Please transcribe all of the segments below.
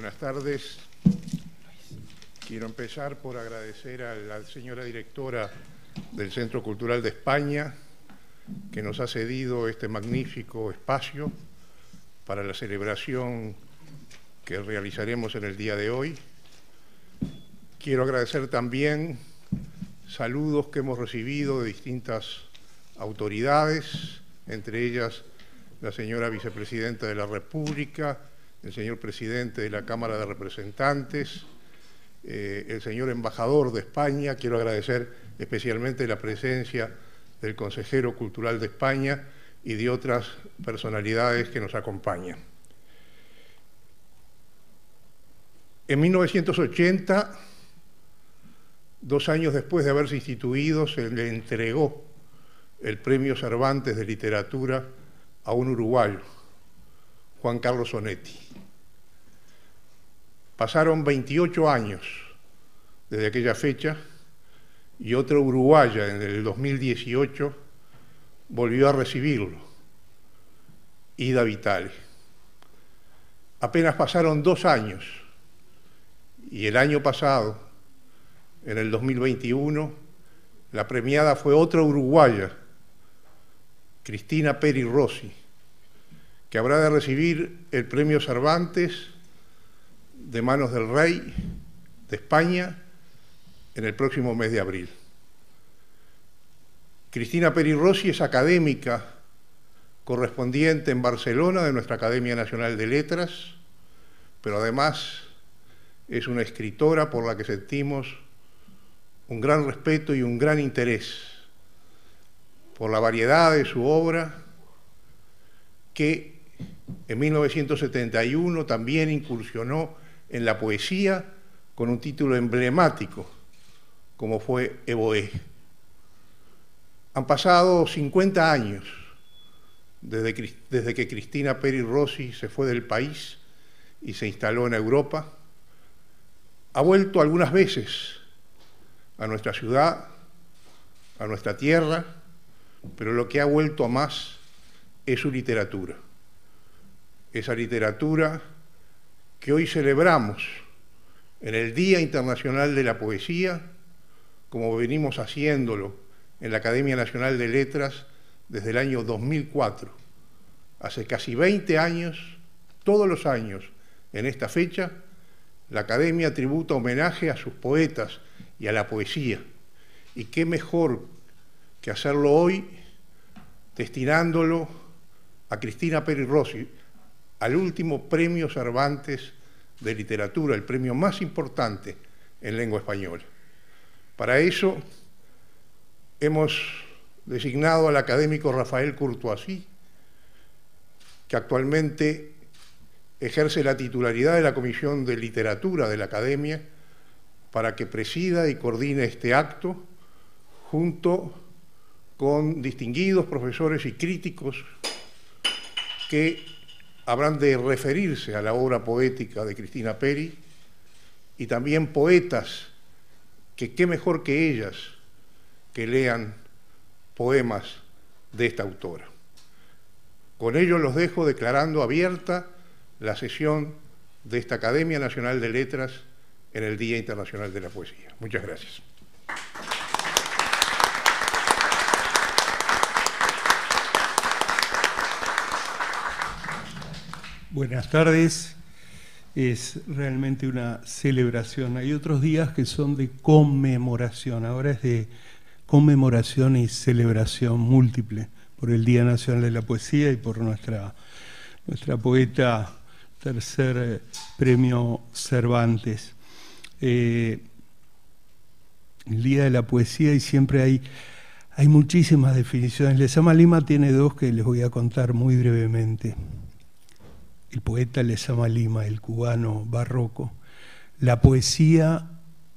Buenas tardes. Quiero empezar por agradecer a la señora directora del Centro Cultural de España que nos ha cedido este magnífico espacio para la celebración que realizaremos en el día de hoy. Quiero agradecer también saludos que hemos recibido de distintas autoridades, entre ellas la señora vicepresidenta de la República, el señor presidente de la Cámara de Representantes, el señor embajador de España. Quiero agradecer especialmente la presencia del consejero cultural de España y de otras personalidades que nos acompañan. En 1980, 2 años después de haberse instituido, se le entregó el Premio Cervantes de Literatura a un uruguayo, Juan Carlos Onetti. Pasaron 28 años desde aquella fecha y otra uruguaya en el 2018 volvió a recibirlo, Ida Vitale. Apenas pasaron 2 años y el año pasado, en el 2021, la premiada fue otra uruguaya, Cristina Peri Rossi, que habrá de recibir el Premio Cervantes de manos del Rey de España en el próximo mes de abril. Cristina Peri Rossi es académica correspondiente en Barcelona de nuestra Academia Nacional de Letras, pero además es una escritora por la que sentimos un gran respeto y un gran interés por la variedad de su obra, que en 1971 también incursionó en la poesía con un título emblemático, como fue Evohé. Han pasado 50 años desde que Cristina Peri Rossi se fue del país y se instaló en Europa. Ha vuelto algunas veces a nuestra ciudad, a nuestra tierra, pero lo que ha vuelto a más es su literatura. Esa literatura que hoy celebramos en el Día Internacional de la Poesía, como venimos haciéndolo en la Academia Nacional de Letras desde el año 2004. Hace casi 20 años, todos los años, en esta fecha, la Academia tributa homenaje a sus poetas y a la poesía. Y qué mejor que hacerlo hoy destinándolo a Cristina Peri Rossi, al último Premio Cervantes de Literatura, el premio más importante en lengua española. Para eso hemos designado al académico Rafael Courtoisí, que actualmente ejerce la titularidad de la Comisión de Literatura de la Academia, para que presida y coordine este acto junto con distinguidos profesores y críticos que habrán de referirse a la obra poética de Cristina Peri, y también poetas que qué mejor que ellas que lean poemas de esta autora. Con ello los dejo declarando abierta la sesión de esta Academia Nacional de Letras en el Día Internacional de la Poesía. Muchas gracias. Buenas tardes. Es realmente una celebración. Hay otros días que son de conmemoración. Ahora es de conmemoración y celebración múltiple por el Día Nacional de la Poesía y por nuestra poeta, tercer Premio Cervantes. El Día de la Poesía, y siempre hay muchísimas definiciones. Lezama Lima tiene 2 que les voy a contar muy brevemente. El poeta Lezama Lima, el cubano barroco: la poesía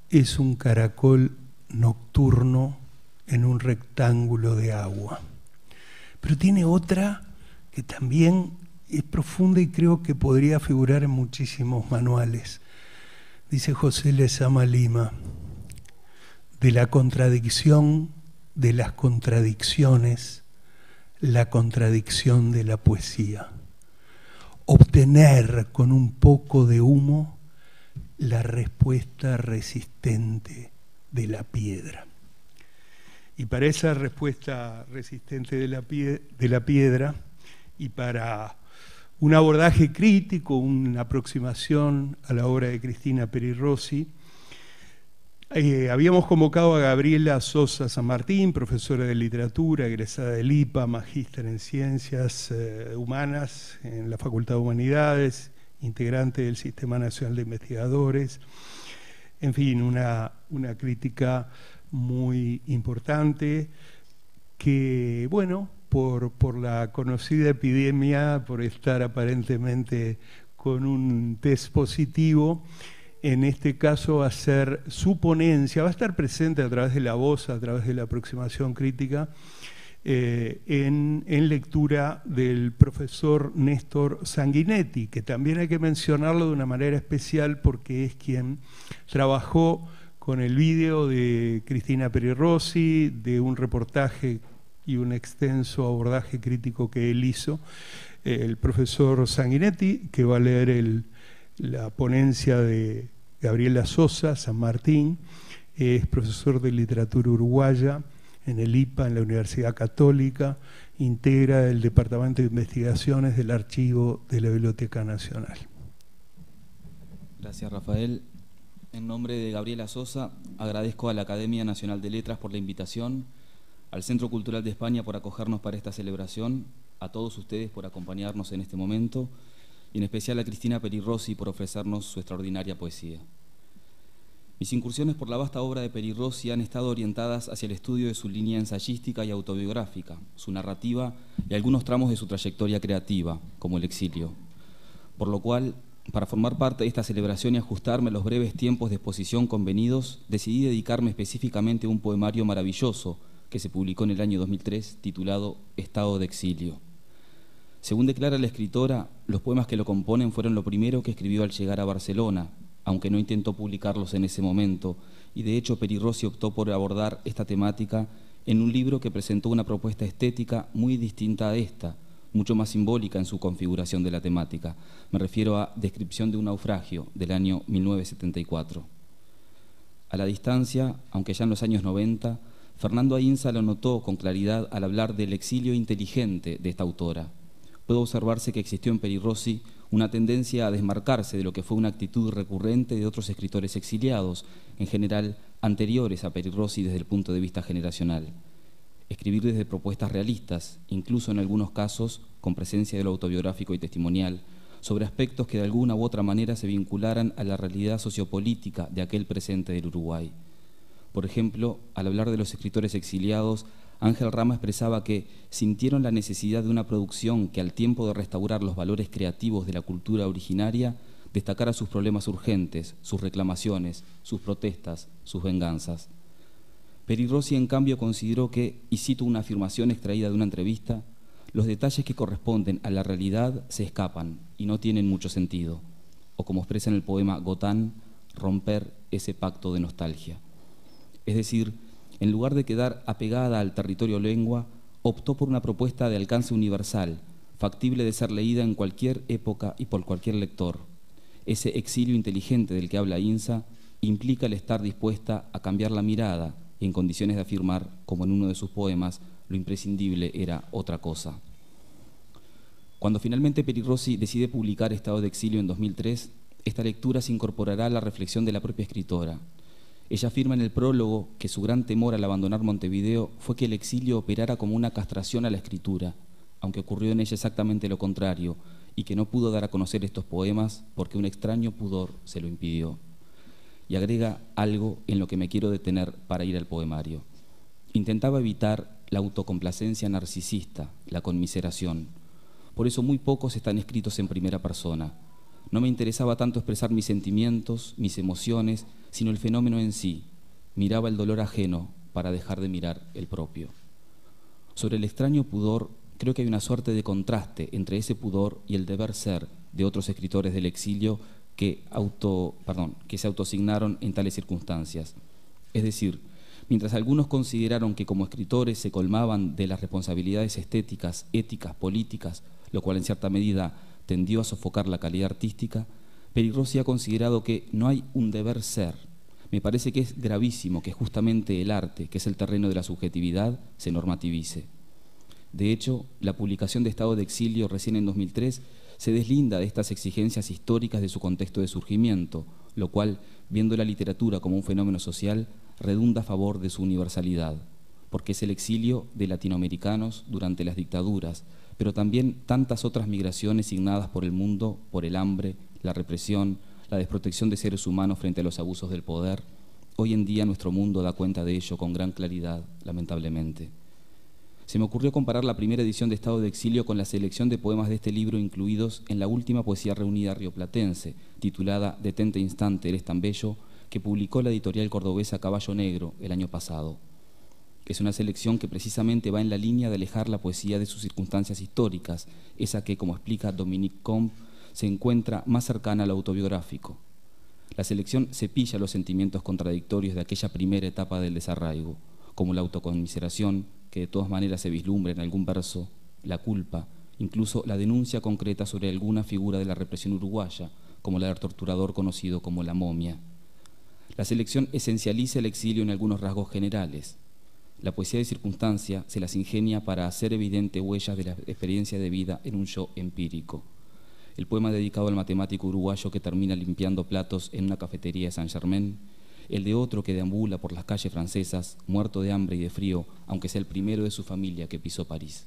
es un caracol nocturno en un rectángulo de agua. Pero tiene otra que también es profunda y creo que podría figurar en muchísimos manuales. Dice José Lezama Lima: de la contradicción de las contradicciones, la contradicción de la poesía. Obtener con un poco de humo la respuesta resistente de la piedra. Y para esa respuesta resistente de la piedra y para un abordaje crítico, una aproximación a la obra de Cristina Peri Rossi, habíamos convocado a Gabriela Sosa San Martín, profesora de literatura, egresada del IPA, magíster en ciencias humanas en la Facultad de Humanidades, integrante del Sistema Nacional de Investigadores, en fin, una crítica muy importante que, bueno, por la conocida epidemia, por estar aparentemente con un test positivo, en este caso va a ser su ponencia, va a estar presente a través de la voz, a través de la aproximación crítica, en lectura del profesor Néstor Sanguinetti, que también hay que mencionarlo de una manera especial porque es quien trabajó con el vídeo de Cristina Peri Rossi, de un reportaje y un extenso abordaje crítico que él hizo, el profesor Sanguinetti, que va a leer la ponencia de Gabriela Sosa San Martín, es profesor de literatura uruguaya en el IPA, en la Universidad Católica, integra el Departamento de Investigaciones del Archivo de la Biblioteca Nacional. Gracias, Rafael. En nombre de Gabriela Sosa, agradezco a la Academia Nacional de Letras por la invitación, al Centro Cultural de España por acogernos para esta celebración, a todos ustedes por acompañarnos en este momento, y en especial a Cristina Peri Rossi por ofrecernos su extraordinaria poesía. Mis incursiones por la vasta obra de Peri Rossi han estado orientadas hacia el estudio de su línea ensayística y autobiográfica, su narrativa y algunos tramos de su trayectoria creativa, como el exilio. Por lo cual, para formar parte de esta celebración y ajustarme a los breves tiempos de exposición convenidos, decidí dedicarme específicamente a un poemario maravilloso que se publicó en el año 2003, titulado Estado de Exilio. Según declara la escritora, los poemas que lo componen fueron lo primero que escribió al llegar a Barcelona, aunque no intentó publicarlos en ese momento, y de hecho Peri Rossi optó por abordar esta temática en un libro que presentó una propuesta estética muy distinta a esta, mucho más simbólica en su configuración de la temática. Me refiero a Descripción de un naufragio, del año 1974. A la distancia, aunque ya en los años 90, Fernando Ainsa lo notó con claridad al hablar del exilio inteligente de esta autora. Puede observarse que existió en Peri Rossi una tendencia a desmarcarse de lo que fue una actitud recurrente de otros escritores exiliados, en general anteriores a Peri Rossi desde el punto de vista generacional. Escribir desde propuestas realistas, incluso en algunos casos con presencia de lo autobiográfico y testimonial, sobre aspectos que de alguna u otra manera se vincularan a la realidad sociopolítica de aquel presente del Uruguay. Por ejemplo, al hablar de los escritores exiliados, Ángel Rama expresaba que sintieron la necesidad de una producción que, al tiempo de restaurar los valores creativos de la cultura originaria, destacara sus problemas urgentes, sus reclamaciones, sus protestas, sus venganzas. Peri Rossi, en cambio, consideró que, y cito una afirmación extraída de una entrevista, los detalles que corresponden a la realidad se escapan y no tienen mucho sentido, o como expresa en el poema Gotán, romper ese pacto de nostalgia. Es decir, en lugar de quedar apegada al territorio lengua, optó por una propuesta de alcance universal, factible de ser leída en cualquier época y por cualquier lector. Ese exilio inteligente del que habla Ainsa implica el estar dispuesta a cambiar la mirada y en condiciones de afirmar, como en uno de sus poemas, lo imprescindible era otra cosa. Cuando finalmente Peri Rossi decide publicar Estado de Exilio en 2003, esta lectura se incorporará a la reflexión de la propia escritora. Ella afirma en el prólogo que su gran temor al abandonar Montevideo fue que el exilio operara como una castración a la escritura, aunque ocurrió en ella exactamente lo contrario, y que no pudo dar a conocer estos poemas porque un extraño pudor se lo impidió. Y agrega algo en lo que me quiero detener para ir al poemario. Intentaba evitar la autocomplacencia narcisista, la conmiseración. Por eso muy pocos están escritos en primera persona. No me interesaba tanto expresar mis sentimientos, mis emociones, sino el fenómeno en sí. Miraba el dolor ajeno para dejar de mirar el propio. Sobre el extraño pudor, creo que hay una suerte de contraste entre ese pudor y el deber ser de otros escritores del exilio que se autoasignaron en tales circunstancias. Es decir, mientras algunos consideraron que como escritores se colmaban de las responsabilidades estéticas, éticas, políticas, lo cual en cierta medida tendió a sofocar la calidad artística, Pericrossi ha considerado que no hay un deber ser. Me parece que es gravísimo que justamente el arte, que es el terreno de la subjetividad, se normativice. De hecho, la publicación de Estado de Exilio recién en 2003 se deslinda de estas exigencias históricas de su contexto de surgimiento, lo cual, viendo la literatura como un fenómeno social, redunda a favor de su universalidad, porque es el exilio de latinoamericanos durante las dictaduras, pero también tantas otras migraciones signadas por el mundo, por el hambre, la represión, la desprotección de seres humanos frente a los abusos del poder. Hoy en día nuestro mundo da cuenta de ello con gran claridad, lamentablemente. Se me ocurrió comparar la primera edición de Estado de Exilio con la selección de poemas de este libro incluidos en la última poesía reunida rioplatense, titulada Detente instante, eres tan bello, que publicó la editorial cordobesa Caballo Negro el año pasado. Es una selección que precisamente va en la línea de alejar la poesía de sus circunstancias históricas, esa que, como explica Dominique Combe, se encuentra más cercana a lo autobiográfico. La selección cepilla los sentimientos contradictorios de aquella primera etapa del desarraigo, como la autoconmiseración, que de todas maneras se vislumbra en algún verso, la culpa, incluso la denuncia concreta sobre alguna figura de la represión uruguaya, como la del torturador conocido como la momia. La selección esencializa el exilio en algunos rasgos generales. La poesía de circunstancia se las ingenia para hacer evidente huellas de la experiencia de vida en un yo empírico. El poema dedicado al matemático uruguayo que termina limpiando platos en una cafetería de Saint-Germain, el de otro que deambula por las calles francesas, muerto de hambre y de frío, aunque sea el primero de su familia que pisó París.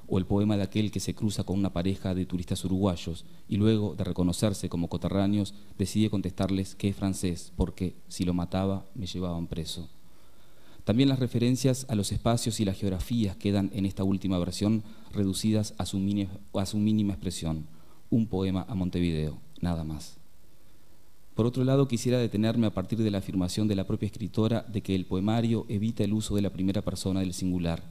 O el poema de aquel que se cruza con una pareja de turistas uruguayos y luego de reconocerse como coterráneos decide contestarles que es francés porque, si lo mataba, me llevaban preso. También las referencias a los espacios y las geografías quedan en esta última versión reducidas a su mínima expresión. Un poema a Montevideo, nada más. Por otro lado, quisiera detenerme a partir de la afirmación de la propia escritora de que el poemario evita el uso de la primera persona del singular.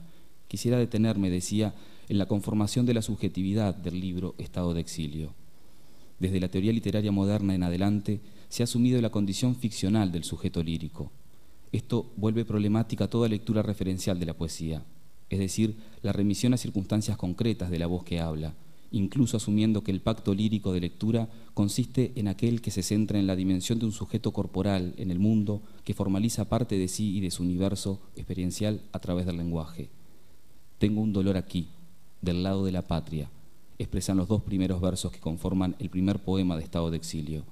Quisiera detenerme, decía, en la conformación de la subjetividad del libro Estado de Exilio. Desde la teoría literaria moderna en adelante, se ha asumido la condición ficcional del sujeto lírico. Esto vuelve problemática toda lectura referencial de la poesía, es decir, la remisión a circunstancias concretas de la voz que habla, incluso asumiendo que el pacto lírico de lectura consiste en aquel que se centra en la dimensión de un sujeto corporal en el mundo que formaliza parte de sí y de su universo experiencial a través del lenguaje. Tengo un dolor aquí, del lado de la patria, expresan los dos primeros versos que conforman el primer poema de Estado de Exilio.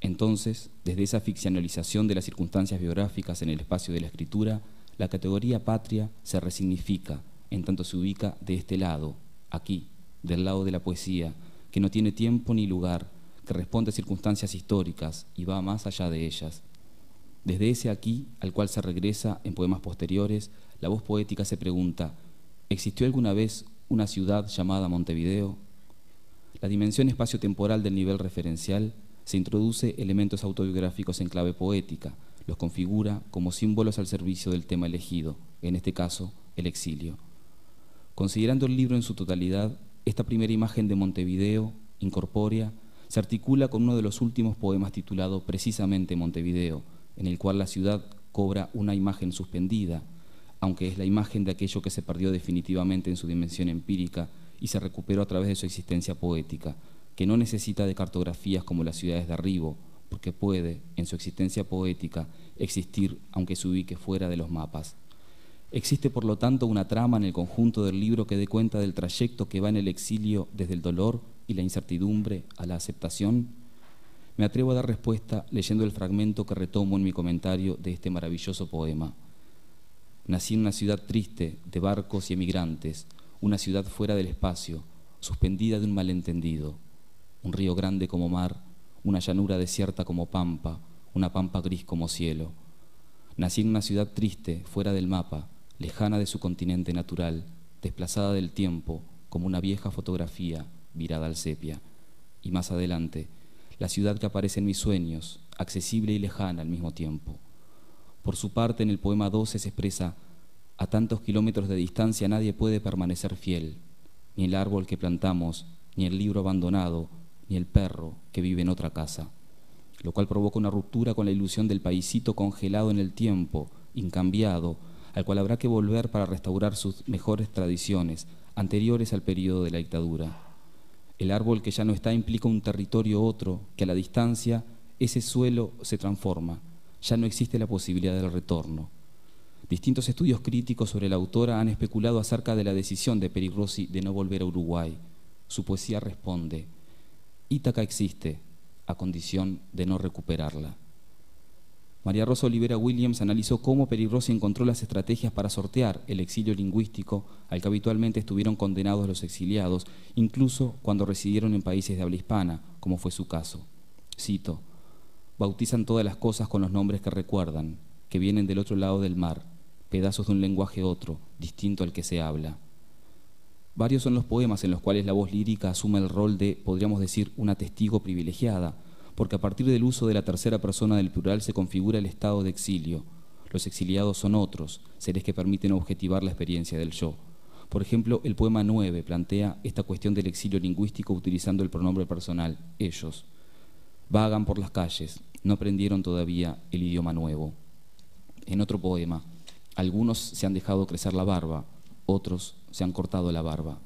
Entonces, desde esa ficcionalización de las circunstancias biográficas en el espacio de la escritura, la categoría patria se resignifica, en tanto se ubica de este lado, aquí, del lado de la poesía, que no tiene tiempo ni lugar, que responde a circunstancias históricas y va más allá de ellas. Desde ese aquí, al cual se regresa en poemas posteriores, la voz poética se pregunta, ¿existió alguna vez una ciudad llamada Montevideo? La dimensión espacio-temporal del nivel referencial se introduce elementos autobiográficos en clave poética, los configura como símbolos al servicio del tema elegido, en este caso, el exilio. Considerando el libro en su totalidad, esta primera imagen de Montevideo, incorpórea, se articula con uno de los últimos poemas titulado precisamente Montevideo, en el cual la ciudad cobra una imagen suspendida, aunque es la imagen de aquello que se perdió definitivamente en su dimensión empírica y se recuperó a través de su existencia poética, que no necesita de cartografías como las ciudades de arribo, porque puede, en su existencia poética, existir aunque se ubique fuera de los mapas. Existe, por lo tanto, una trama en el conjunto del libro que dé cuenta del trayecto que va en el exilio desde el dolor y la incertidumbre a la aceptación. Me atrevo a dar respuesta leyendo el fragmento que retomo en mi comentario de este maravilloso poema. Nací en una ciudad triste de barcos y emigrantes, una ciudad fuera del espacio, suspendida de un malentendido, un río grande como mar, una llanura desierta como pampa, una pampa gris como cielo. Nací en una ciudad triste, fuera del mapa, lejana de su continente natural, desplazada del tiempo, como una vieja fotografía virada al sepia. Y más adelante, la ciudad que aparece en mis sueños, accesible y lejana al mismo tiempo. Por su parte, en el poema 12 se expresa: a tantos kilómetros de distancia nadie puede permanecer fiel, ni el árbol que plantamos, ni el libro abandonado, ni el perro que vive en otra casa, lo cual provoca una ruptura con la ilusión del paisito congelado en el tiempo, incambiado, al cual habrá que volver para restaurar sus mejores tradiciones, anteriores al periodo de la dictadura. El árbol que ya no está implica un territorio otro, que a la distancia ese suelo se transforma. Ya no existe la posibilidad del retorno. Distintos estudios críticos sobre la autora han especulado acerca de la decisión de Peri Rossi de no volver a Uruguay. Su poesía responde: Ítaca existe, a condición de no recuperarla. María Rosa Olivera Williams analizó cómo Peri Rossi encontró las estrategias para sortear el exilio lingüístico al que habitualmente estuvieron condenados los exiliados, incluso cuando residieron en países de habla hispana, como fue su caso. Cito: bautizan todas las cosas con los nombres que recuerdan, que vienen del otro lado del mar, pedazos de un lenguaje otro, distinto al que se habla. Varios son los poemas en los cuales la voz lírica asume el rol de, podríamos decir, una testigo privilegiada, porque a partir del uso de la tercera persona del plural se configura el estado de exilio. Los exiliados son otros, seres que permiten objetivar la experiencia del yo. Por ejemplo, el poema 9 plantea esta cuestión del exilio lingüístico utilizando el pronombre personal, ellos. Vagan por las calles, no aprendieron todavía el idioma nuevo. En otro poema, algunos se han dejado crecer la barba, otros se han cortado la barba.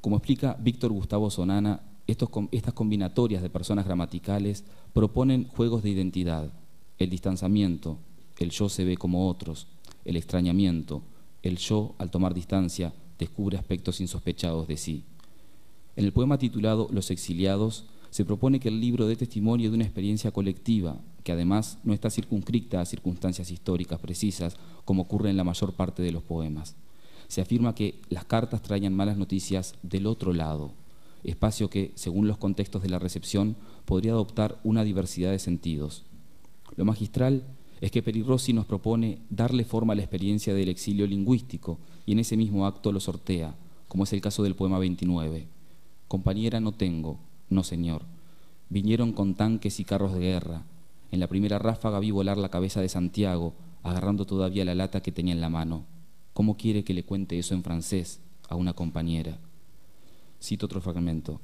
Como explica Víctor Gustavo Sonana, estas combinatorias de personas gramaticales proponen juegos de identidad, el distanciamiento, el yo se ve como otros, el extrañamiento, el yo, al tomar distancia, descubre aspectos insospechados de sí. En el poema titulado Los exiliados, se propone que el libro dé testimonio de una experiencia colectiva, que además no está circunscrita a circunstancias históricas precisas, como ocurre en la mayor parte de los poemas. Se afirma que las cartas traían malas noticias del otro lado, espacio que, según los contextos de la recepción, podría adoptar una diversidad de sentidos. Lo magistral es que Peri Rossi nos propone darle forma a la experiencia del exilio lingüístico y en ese mismo acto lo sortea, como es el caso del poema 29. Compañera no tengo, no señor. Vinieron con tanques y carros de guerra. En la primera ráfaga vi volar la cabeza de Santiago, agarrando todavía la lata que tenía en la mano. ¿Cómo quiere que le cuente eso en francés a una compañera? Cito otro fragmento.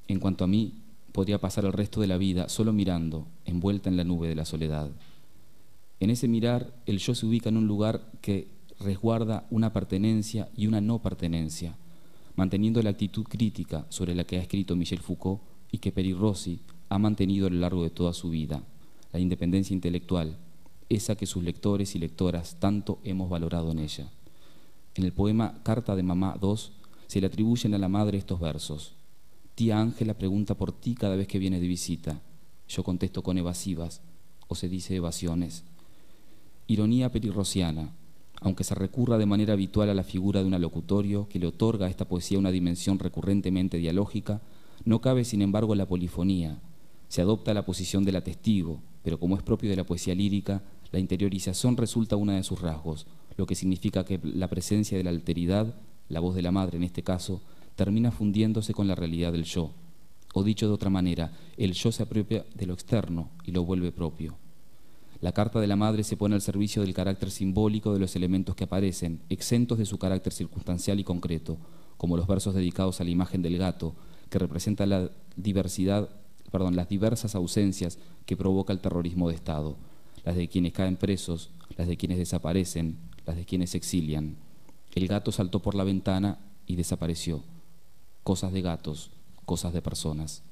En cuanto a mí, podría pasar el resto de la vida solo mirando, envuelta en la nube de la soledad. En ese mirar, el yo se ubica en un lugar que resguarda una pertenencia y una no pertenencia, manteniendo la actitud crítica sobre la que ha escrito Michel Foucault y que Peri Rossi ha mantenido a lo largo de toda su vida, la independencia intelectual, esa que sus lectores y lectoras tanto hemos valorado en ella. En el poema Carta de Mamá 2 se le atribuyen a la madre estos versos. Tía Ángela pregunta por ti cada vez que viene de visita. Yo contesto con evasivas, o se dice evasiones. Ironía perirrosiana, aunque se recurra de manera habitual a la figura de un alocutorio que le otorga a esta poesía una dimensión recurrentemente dialógica, no cabe sin embargo la polifonía. Se adopta la posición del testigo, pero como es propio de la poesía lírica, la interiorización resulta una de sus rasgos, lo que significa que la presencia de la alteridad, la voz de la madre en este caso, termina fundiéndose con la realidad del yo. O dicho de otra manera, el yo se apropia de lo externo y lo vuelve propio. La carta de la madre se pone al servicio del carácter simbólico de los elementos que aparecen, exentos de su carácter circunstancial y concreto, como los versos dedicados a la imagen del gato, que representa las diversas ausencias que provoca el terrorismo de Estado, las de quienes caen presos, las de quienes desaparecen, las de quienes se exilian. El gato saltó por la ventana y desapareció. Cosas de gatos, cosas de personas.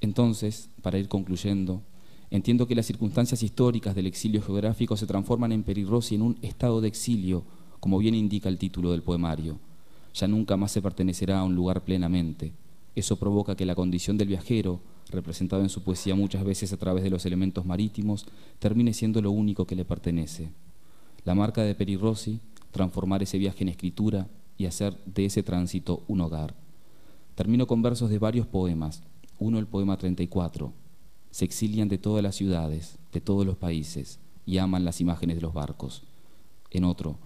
Entonces, para ir concluyendo, entiendo que las circunstancias históricas del exilio geográfico se transforman en Peri Rossi en un estado de exilio, como bien indica el título del poemario. Ya nunca más se pertenecerá a un lugar plenamente. Eso provoca que la condición del viajero, representado en su poesía muchas veces a través de los elementos marítimos, termine siendo lo único que le pertenece. La marca de Peri Rossi, transformar ese viaje en escritura y hacer de ese tránsito un hogar. Termino con versos de varios poemas. Uno, el poema 34. Se exilian de todas las ciudades, de todos los países, y aman las imágenes de los barcos. En otro,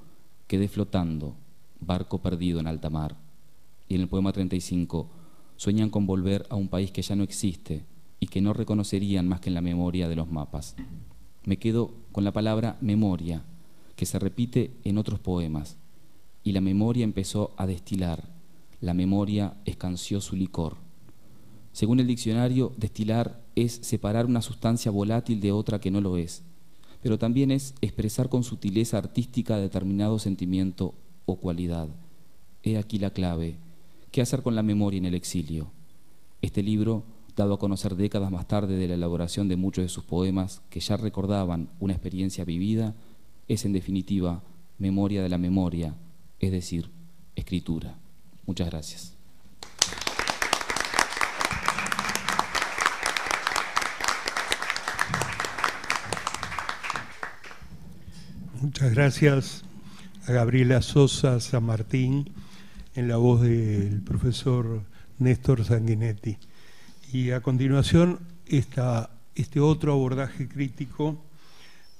quedé flotando, barco perdido en alta mar. Y en el poema 35, sueñan con volver a un país que ya no existe y que no reconocerían más que en la memoria de los mapas. Me quedo con la palabra memoria, que se repite en otros poemas, y la memoria empezó a destilar, la memoria escanció su licor. Según el diccionario, destilar es separar una sustancia volátil de otra que no lo es, pero también es expresar con sutileza artística determinado sentimiento o cualidad. He aquí la clave, ¿Qué hacer con la memoria en el exilio? Este libro, dado a conocer décadas más tarde de la elaboración de muchos de sus poemas que ya recordaban una experiencia vivida, es en definitiva memoria de la memoria, es decir, escritura. Muchas gracias. Muchas gracias a Gabriela Sosa San Martín, en la voz del profesor Néstor Sanguinetti. Y a continuación este otro abordaje crítico,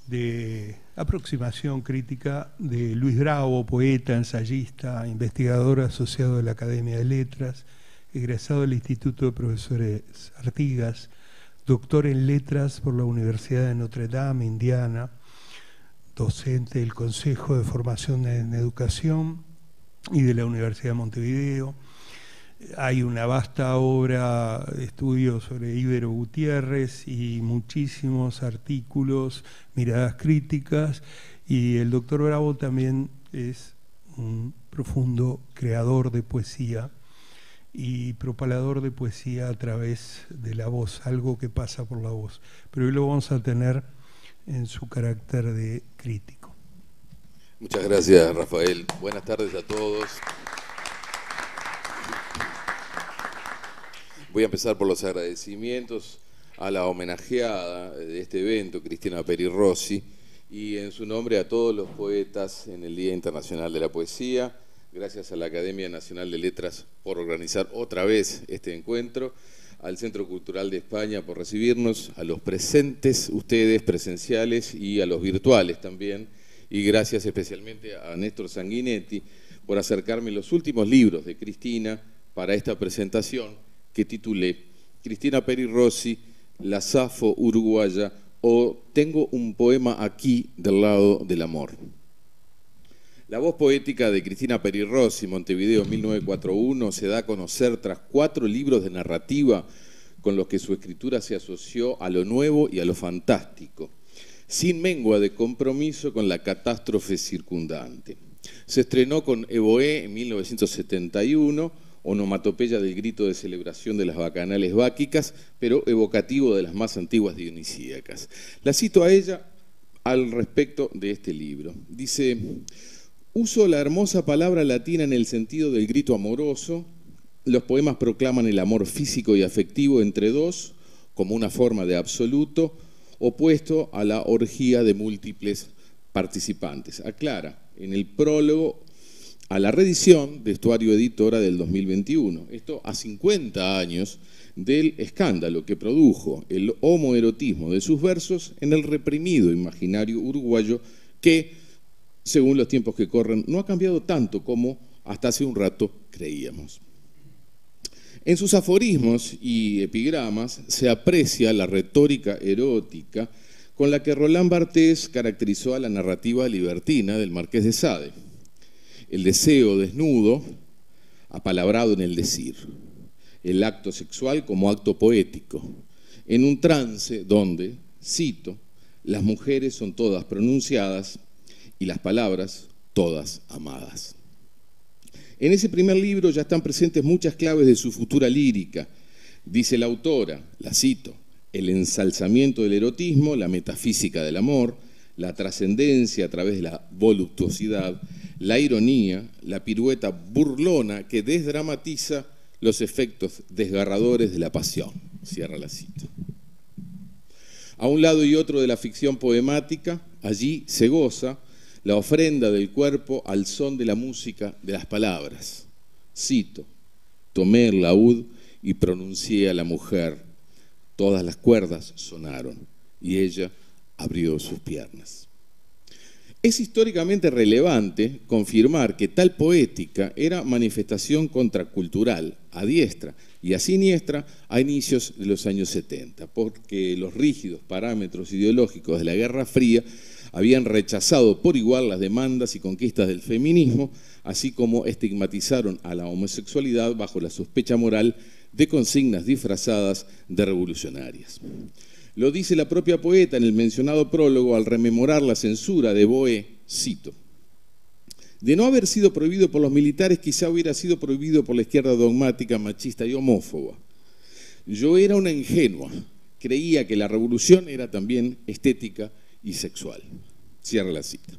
de aproximación crítica de Luis Bravo, poeta, ensayista, investigador asociado de la Academia de Letras, egresado del Instituto de Profesores Artigas, doctor en Letras por la Universidad de Notre Dame, Indiana, docente del Consejo de Formación en Educación y de la Universidad de Montevideo. Hay una vasta obra de estudio sobre Ibero Gutiérrez y muchísimos artículos, miradas críticas, y el doctor Bravo también es un profundo creador de poesía y propalador de poesía a través de la voz, algo que pasa por la voz. Pero hoy lo vamos a tener en su carácter de crítico. Muchas gracias, Rafael. Buenas tardes a todos. Voy a empezar por los agradecimientos a la homenajeada de este evento, Cristina Peri Rossi, y en su nombre a todos los poetas en el Día Internacional de la Poesía. Gracias a la Academia Nacional de Letras por organizar otra vez este encuentro, al Centro Cultural de España por recibirnos, a los presentes, ustedes presenciales, y a los virtuales también, y gracias especialmente a Néstor Sanguinetti por acercarme los últimos libros de Cristina para esta presentación que titulé Cristina Peri Rossi, La Safo uruguaya, o Tengo un poema aquí del lado del amor. La voz poética de Cristina Peri Rossi, Montevideo 1941, se da a conocer tras 4 libros de narrativa con los que su escritura se asoció a lo nuevo y a lo fantástico, sin mengua de compromiso con la catástrofe circundante. Se estrenó con Evohé en 1971, onomatopeya del grito de celebración de las bacanales báquicas, pero evocativo de las más antiguas dionisíacas. La cito a ella al respecto de este libro. Dice: uso la hermosa palabra latina en el sentido del grito amoroso. Los poemas proclaman el amor físico y afectivo entre dos como una forma de absoluto, opuesto a la orgía de múltiples participantes. Aclara en el prólogo a la reedición de Estuario Editora del 2021. Esto a 50 años del escándalo que produjo el homoerotismo de sus versos en el reprimido imaginario uruguayo que, según los tiempos que corren, no ha cambiado tanto como hasta hace un rato creíamos. En sus aforismos y epigramas se aprecia la retórica erótica con la que Roland Barthes caracterizó a la narrativa libertina del Marqués de Sade. El deseo desnudo, apalabrado en el decir. El acto sexual como acto poético, en un trance donde, cito, las mujeres son todas pronunciadas y las palabras todas amadas. En ese primer libro ya están presentes muchas claves de su futura lírica. Dice la autora, la cito: el ensalzamiento del erotismo, la metafísica del amor, la trascendencia a través de la voluptuosidad, la ironía, la pirueta burlona que desdramatiza los efectos desgarradores de la pasión. Cierra la cita. A un lado y otro de la ficción poemática, allí se goza la ofrenda del cuerpo al son de la música de las palabras. Cito: tomé el laúd y pronuncié a la mujer. Todas las cuerdas sonaron y ella abrió sus piernas. Es históricamente relevante confirmar que tal poética era manifestación contracultural, a diestra y a siniestra, a inicios de los años 70, porque los rígidos parámetros ideológicos de la Guerra Fría habían rechazado por igual las demandas y conquistas del feminismo, así como estigmatizaron a la homosexualidad bajo la sospecha moral de consignas disfrazadas de revolucionarias. Lo dice la propia poeta en el mencionado prólogo al rememorar la censura de Evohé, cito: De no haber sido prohibido por los militares, quizá hubiera sido prohibido por la izquierda dogmática, machista y homófoba. Yo era una ingenua, creía que la revolución era también estética y sexual. Cierra la cita.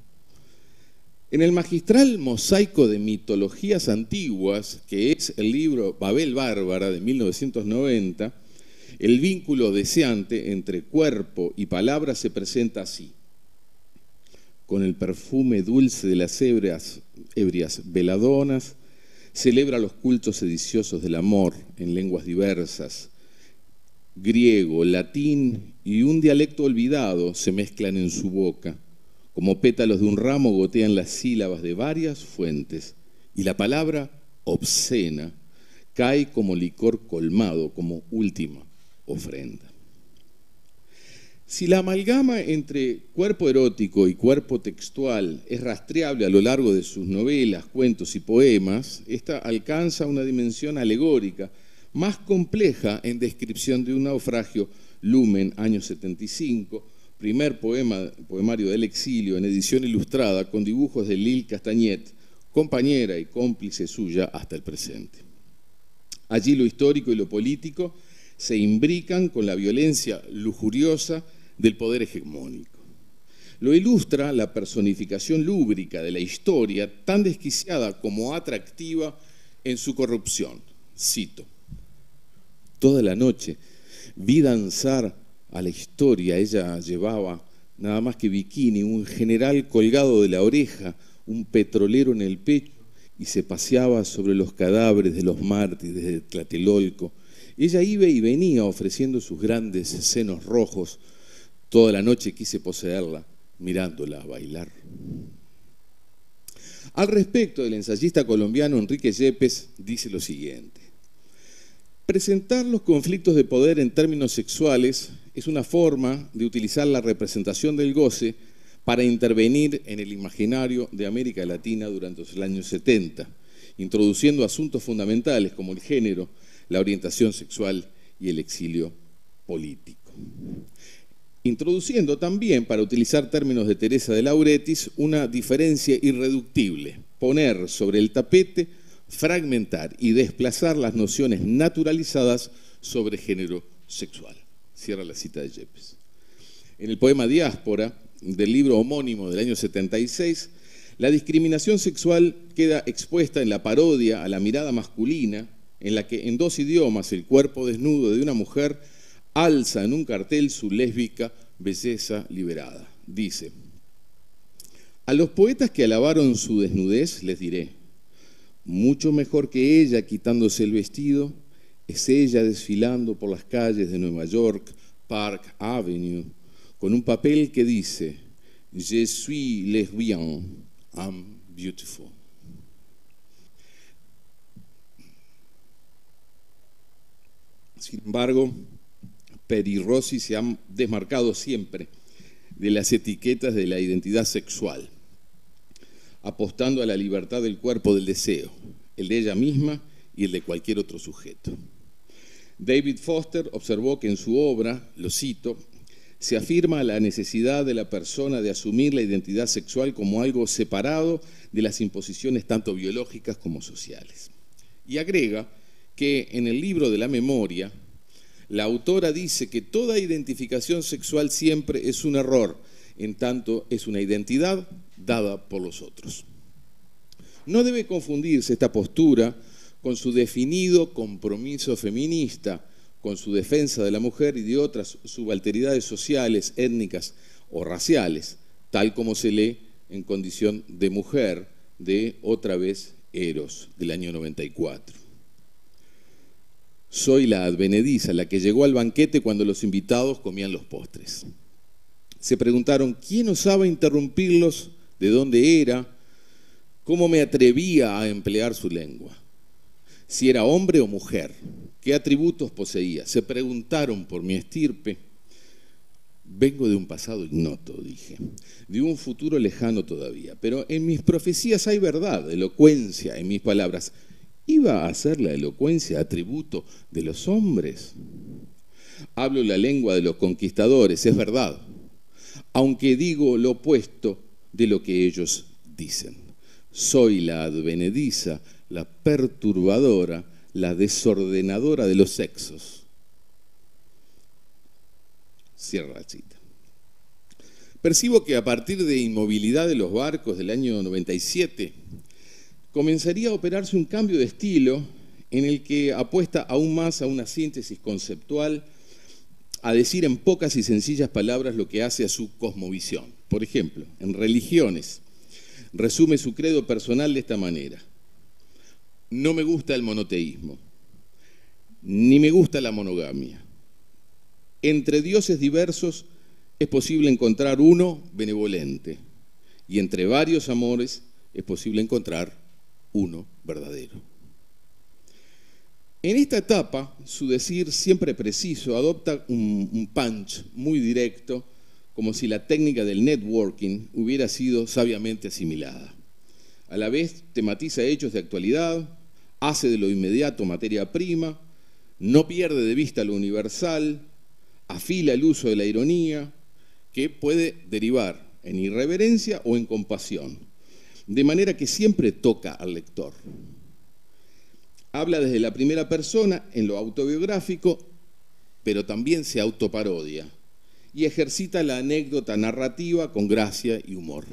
En el magistral mosaico de mitologías antiguas, que es el libro Babel Bárbara de 1990, el vínculo deseante entre cuerpo y palabra se presenta así. Con el perfume dulce de las ebrias veladonas, celebra los cultos sediciosos del amor en lenguas diversas. Griego, latín y un dialecto olvidado se mezclan en su boca. Como pétalos de un ramo gotean las sílabas de varias fuentes y la palabra obscena cae como licor colmado, como última ofrenda. Si la amalgama entre cuerpo erótico y cuerpo textual es rastreable a lo largo de sus novelas, cuentos y poemas, esta alcanza una dimensión alegórica más compleja en descripción de un naufragio. Lumen, año 75, primer poemario del exilio en edición ilustrada con dibujos de Lille Castagnet, compañera y cómplice suya hasta el presente. Allí lo histórico y lo político se imbrican con la violencia lujuriosa del poder hegemónico. Lo ilustra la personificación lúbrica de la historia, tan desquiciada como atractiva en su corrupción. Cito: toda la noche vi danzar a la historia. Ella llevaba nada más que bikini, un general colgado de la oreja, un petrolero en el pecho, y se paseaba sobre los cadáveres de los mártires de Tlatelolco. Ella iba y venía ofreciendo sus grandes senos rojos. Toda la noche quise poseerla, mirándola bailar. Al respecto, el ensayista colombiano Enrique Yepes dice lo siguiente: presentar los conflictos de poder en términos sexuales es una forma de utilizar la representación del goce para intervenir en el imaginario de América Latina durante los años 70, introduciendo asuntos fundamentales como el género, la orientación sexual y el exilio político. Introduciendo también, para utilizar términos de Teresa de Lauretis, una diferencia irreductible: poner sobre el tapete, fragmentar y desplazar las nociones naturalizadas sobre género sexual. Cierra la cita de Yepes. En el poema Diáspora, del libro homónimo del año 76, la discriminación sexual queda expuesta en la parodia a la mirada masculina, en la que en dos idiomas el cuerpo desnudo de una mujer alza en un cartel su lésbica belleza liberada. Dice: a los poetas que alabaron su desnudez les diré: mucho mejor que ella quitándose el vestido, es ella desfilando por las calles de Nueva York, Park Avenue, con un papel que dice: Je suis lesbienne, I'm beautiful. Sin embargo, Peri Rossi se ha desmarcado siempre de las etiquetas de la identidad sexual, apostando a la libertad del cuerpo del deseo, el de ella misma y el de cualquier otro sujeto. David Foster observó que en su obra, lo cito, se afirma la necesidad de la persona de asumir la identidad sexual como algo separado de las imposiciones tanto biológicas como sociales. Y agrega que en el libro de la memoria, la autora dice que toda identificación sexual siempre es un error, en tanto es una identidad dada por los otros. No debe confundirse esta postura con su definido compromiso feminista, con su defensa de la mujer y de otras subalteridades sociales, étnicas o raciales, tal como se lee en Condición de Mujer de Otra vez Eros, del año 94. Soy la advenediza, la que llegó al banquete cuando los invitados comían los postres. Se preguntaron quién osaba interrumpirlos, de dónde era, cómo me atrevía a emplear su lengua, si era hombre o mujer, qué atributos poseía. Se preguntaron por mi estirpe. Vengo de un pasado ignoto, dije, de un futuro lejano todavía, pero en mis profecías hay verdad, elocuencia en mis palabras. ¿Iba a ser la elocuencia atributo de los hombres? Hablo la lengua de los conquistadores, es verdad, aunque digo lo opuesto de lo que ellos dicen. Soy la advenediza, la perturbadora, la desordenadora de los sexos. Cierra la cita. Percibo que a partir de Inmovilidad de los barcos del año 97, comenzaría a operarse un cambio de estilo en el que apuesta aún más a una síntesis conceptual, a decir en pocas y sencillas palabras lo que hace a su cosmovisión. Por ejemplo, en Religiones, resume su credo personal de esta manera: no me gusta el monoteísmo, ni me gusta la monogamia. Entre dioses diversos es posible encontrar uno benevolente, y entre varios amores es posible encontrar uno verdadero. En esta etapa, su decir siempre preciso adopta un punch muy directo, como si la técnica del networking hubiera sido sabiamente asimilada. A la vez tematiza hechos de actualidad, hace de lo inmediato materia prima, no pierde de vista lo universal, afila el uso de la ironía, que puede derivar en irreverencia o en compasión, de manera que siempre toca al lector. Habla desde la primera persona en lo autobiográfico, pero también se autoparodia y ejercita la anécdota narrativa con gracia y humor.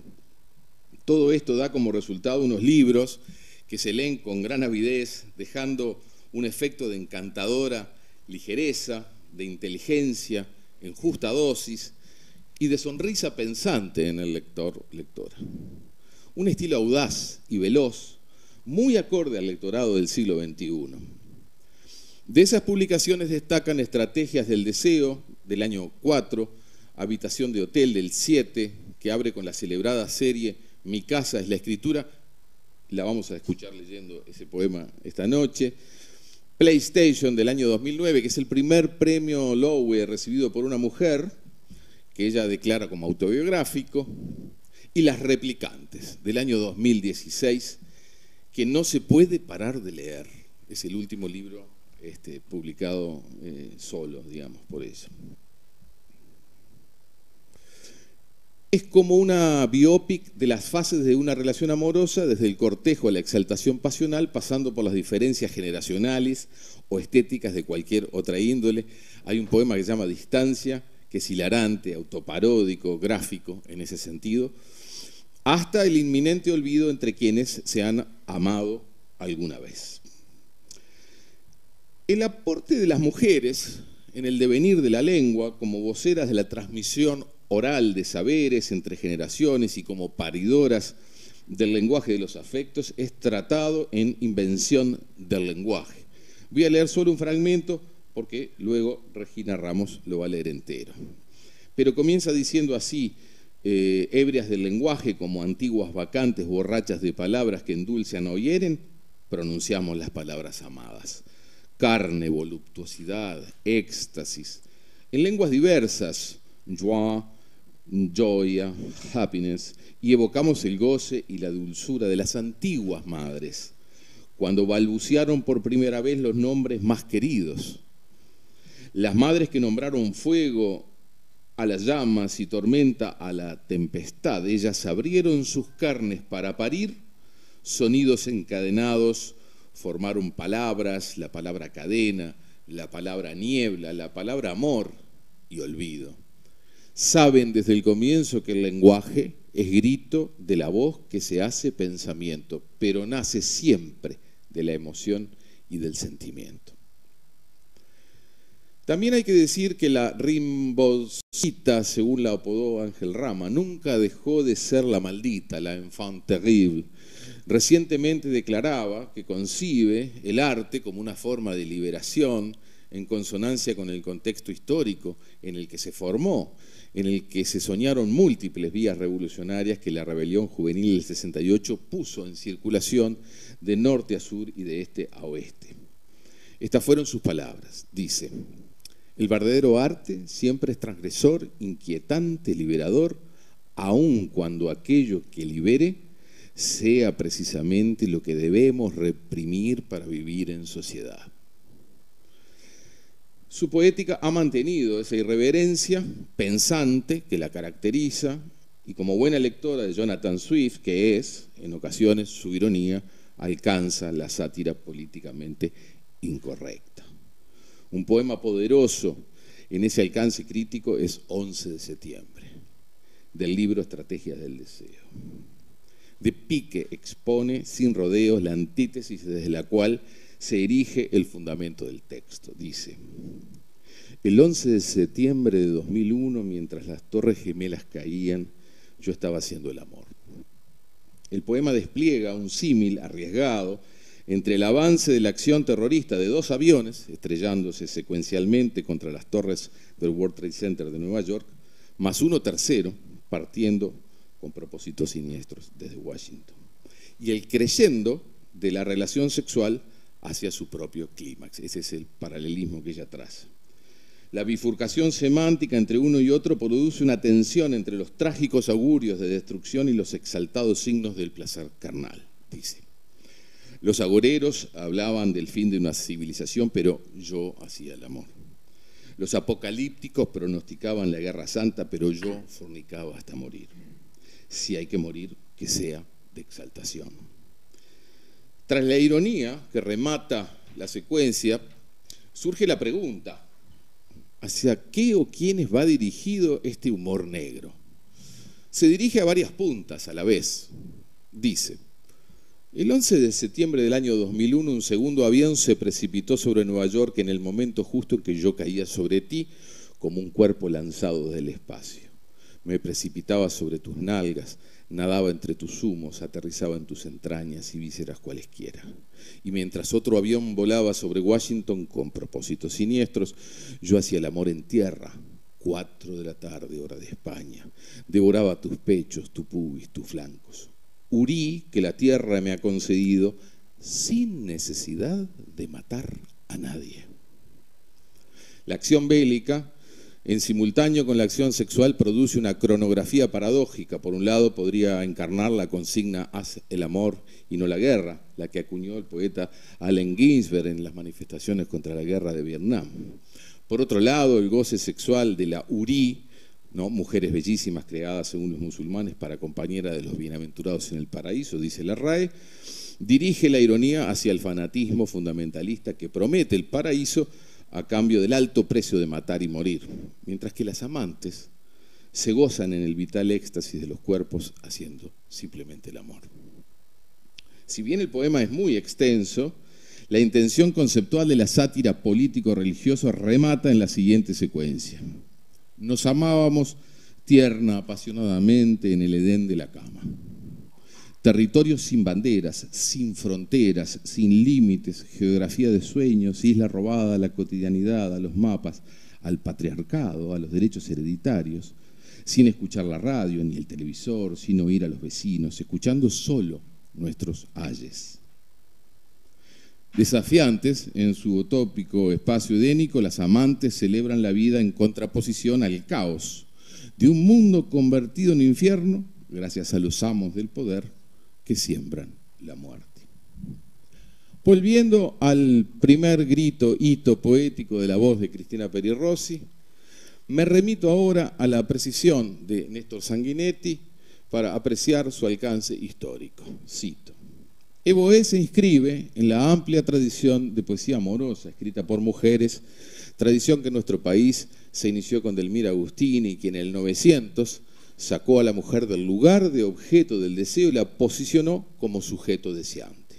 Todo esto da como resultado unos libros que se leen con gran avidez, dejando un efecto de encantadora ligereza, de inteligencia en justa dosis y de sonrisa pensante en el lector-lectora. Un estilo audaz y veloz, muy acorde al lectorado del siglo XXI. De esas publicaciones destacan Estrategias del Deseo, del año 4, Habitación de Hotel, del 7, que abre con la celebrada serie Mi casa es la escritura. La vamos a escuchar leyendo ese poema esta noche. PlayStation, del año 2009, que es el primer premio Loewe recibido por una mujer, que ella declara como autobiográfico. Y Las Replicantes, del año 2016, que no se puede parar de leer. Es el último libro publicado solo, digamos, por ella. Es como una biopic de las fases de una relación amorosa, desde el cortejo a la exaltación pasional, pasando por las diferencias generacionales o estéticas de cualquier otra índole. Hay un poema que se llama Distancia, que es hilarante, autoparódico, gráfico en ese sentido, hasta el inminente olvido entre quienes se han amado alguna vez. El aporte de las mujeres en el devenir de la lengua como voceras de la transmisión oral de saberes entre generaciones y como paridoras del lenguaje de los afectos es tratado en Invención del lenguaje. Voy a leer solo un fragmento porque luego Regina Ramos lo va a leer entero. Pero comienza diciendo así: ebrias del lenguaje, como antiguas vacantes, borrachas de palabras que endulcean o hieren, pronunciamos las palabras amadas. Carne, voluptuosidad, éxtasis. En lenguas diversas, joie, joya, happiness, y evocamos el goce y la dulzura de las antiguas madres, cuando balbucearon por primera vez los nombres más queridos. Las madres que nombraron fuego a las llamas y tormenta a la tempestad, ellas abrieron sus carnes para parir, sonidos encadenados formaron palabras, la palabra cadena, la palabra niebla, la palabra amor y olvido. Saben desde el comienzo que el lenguaje es grito de la voz que se hace pensamiento, pero nace siempre de la emoción y del sentimiento. También hay que decir que la Rimbaudcita, según la apodó Ángel Rama, nunca dejó de ser la maldita, la enfant terrible. Recientemente declaraba que concibe el arte como una forma de liberación en consonancia con el contexto histórico en el que se formó, en el que se soñaron múltiples vías revolucionarias que la rebelión juvenil del 68 puso en circulación de norte a sur y de este a oeste. Estas fueron sus palabras. Dice: el verdadero arte siempre es transgresor, inquietante, liberador, aun cuando aquello que libere sea precisamente lo que debemos reprimir para vivir en sociedad. Su poética ha mantenido esa irreverencia pensante que la caracteriza y como buena lectora de Jonathan Swift, que es, en ocasiones, su ironía alcanza la sátira políticamente incorrecta. Un poema poderoso en ese alcance crítico es 11 de septiembre, del libro Estrategias del Deseo. De pique expone sin rodeos la antítesis desde la cual se erige el fundamento del texto. Dice: el 11 de septiembre de 2001, mientras las Torres Gemelas caían, yo estaba haciendo el amor. El poema despliega un símil arriesgado entre el avance de la acción terrorista de 2 aviones, estrellándose secuencialmente contra las torres del World Trade Center de Nueva York, más uno tercero, partiendo con propósitos siniestros desde Washington, y el creyendo de la relación sexual hacia su propio clímax. Ese es el paralelismo que ella traza. La bifurcación semántica entre uno y otro produce una tensión entre los trágicos augurios de destrucción y los exaltados signos del placer carnal, dice. Los agoreros hablaban del fin de una civilización, pero yo hacía el amor. Los apocalípticos pronosticaban la guerra santa, pero yo fornicaba hasta morir. Si hay que morir, que sea de exaltación. Tras la ironía que remata la secuencia, surge la pregunta: ¿hacia qué o quiénes va dirigido este humor negro? Se dirige a varias puntas a la vez. Dice: el 11 de septiembre del año 2001, un segundo avión se precipitó sobre Nueva York en el momento justo en que yo caía sobre ti, como un cuerpo lanzado del espacio. Me precipitaba sobre tus nalgas, nadaba entre tus humos, aterrizaba en tus entrañas y vísceras cualesquiera. Y mientras otro avión volaba sobre Washington con propósitos siniestros, yo hacía el amor en tierra, 4 de la tarde, hora de España. Devoraba tus pechos, tu pubis, tus flancos. Hurí que la tierra me ha concedido sin necesidad de matar a nadie. La acción bélica, en simultáneo con la acción sexual, produce una cronografía paradójica. Por un lado, podría encarnar la consigna haz el amor y no la guerra, la que acuñó el poeta Allen Ginsberg en las manifestaciones contra la guerra de Vietnam. Por otro lado, el goce sexual de la Hurí, ¿no? Mujeres bellísimas creadas según los musulmanes para compañera de los bienaventurados en el paraíso, dice la RAE, dirige la ironía hacia el fanatismo fundamentalista que promete el paraíso a cambio del alto precio de matar y morir, mientras que las amantes se gozan en el vital éxtasis de los cuerpos haciendo simplemente el amor. Si bien el poema es muy extenso, la intención conceptual de la sátira político-religiosa remata en la siguiente secuencia: nos amábamos tierna, apasionadamente en el Edén de la cama. Territorios sin banderas, sin fronteras, sin límites, geografía de sueños, isla robada a la cotidianidad, a los mapas, al patriarcado, a los derechos hereditarios, sin escuchar la radio ni el televisor, sin oír a los vecinos, escuchando solo nuestros ayes. Desafiantes, en su utópico espacio edénico, las amantes celebran la vida en contraposición al caos de un mundo convertido en infierno gracias a los amos del poder que siembran la muerte. Volviendo al primer hito poético de la voz de Cristina Peri Rossi, me remito ahora a la precisión de Néstor Sanguinetti para apreciar su alcance histórico. Cito: Evohé se inscribe en la amplia tradición de poesía amorosa escrita por mujeres, tradición que en nuestro país se inició con Delmira Agustini, quien en el 900 sacó a la mujer del lugar de objeto del deseo y la posicionó como sujeto deseante.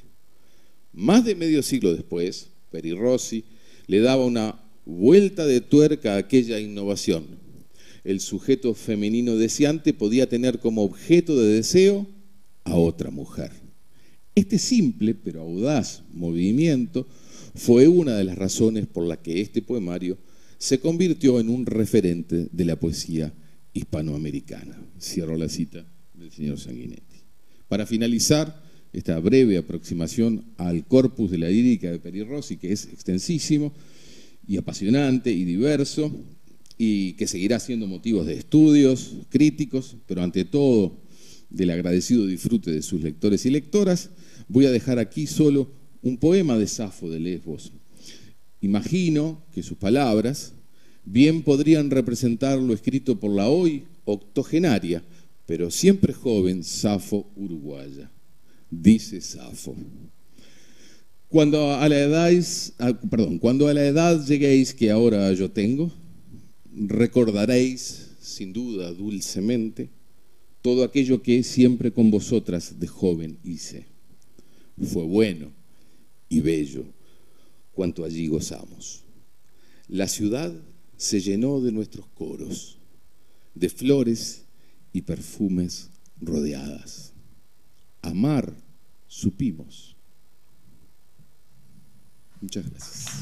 Más de medio siglo después, Peri Rossi le daba una vuelta de tuerca a aquella innovación. El sujeto femenino deseante podía tener como objeto de deseo a otra mujer. Este simple pero audaz movimiento fue una de las razones por la que este poemario se convirtió en un referente de la poesía hispanoamericana. Cierro la cita del señor Sanguinetti. Para finalizar esta breve aproximación al corpus de la lírica de Peri Rossi, que es extensísimo y apasionante y diverso, y que seguirá siendo motivos de estudios críticos, pero ante todo del agradecido disfrute de sus lectores y lectoras, voy a dejar aquí solo un poema de Safo de Lesbos. Imagino que sus palabras bien podrían representar lo escrito por la hoy octogenaria, pero siempre joven, Safo uruguaya. Dice Safo: cuando a la edad lleguéis que ahora yo tengo, recordaréis, sin duda, dulcemente, todo aquello que siempre con vosotras de joven hice. Fue bueno y bello cuanto allí gozamos. La ciudad se llenó de nuestros coros, de flores y perfumes rodeadas. Amar supimos. Muchas gracias.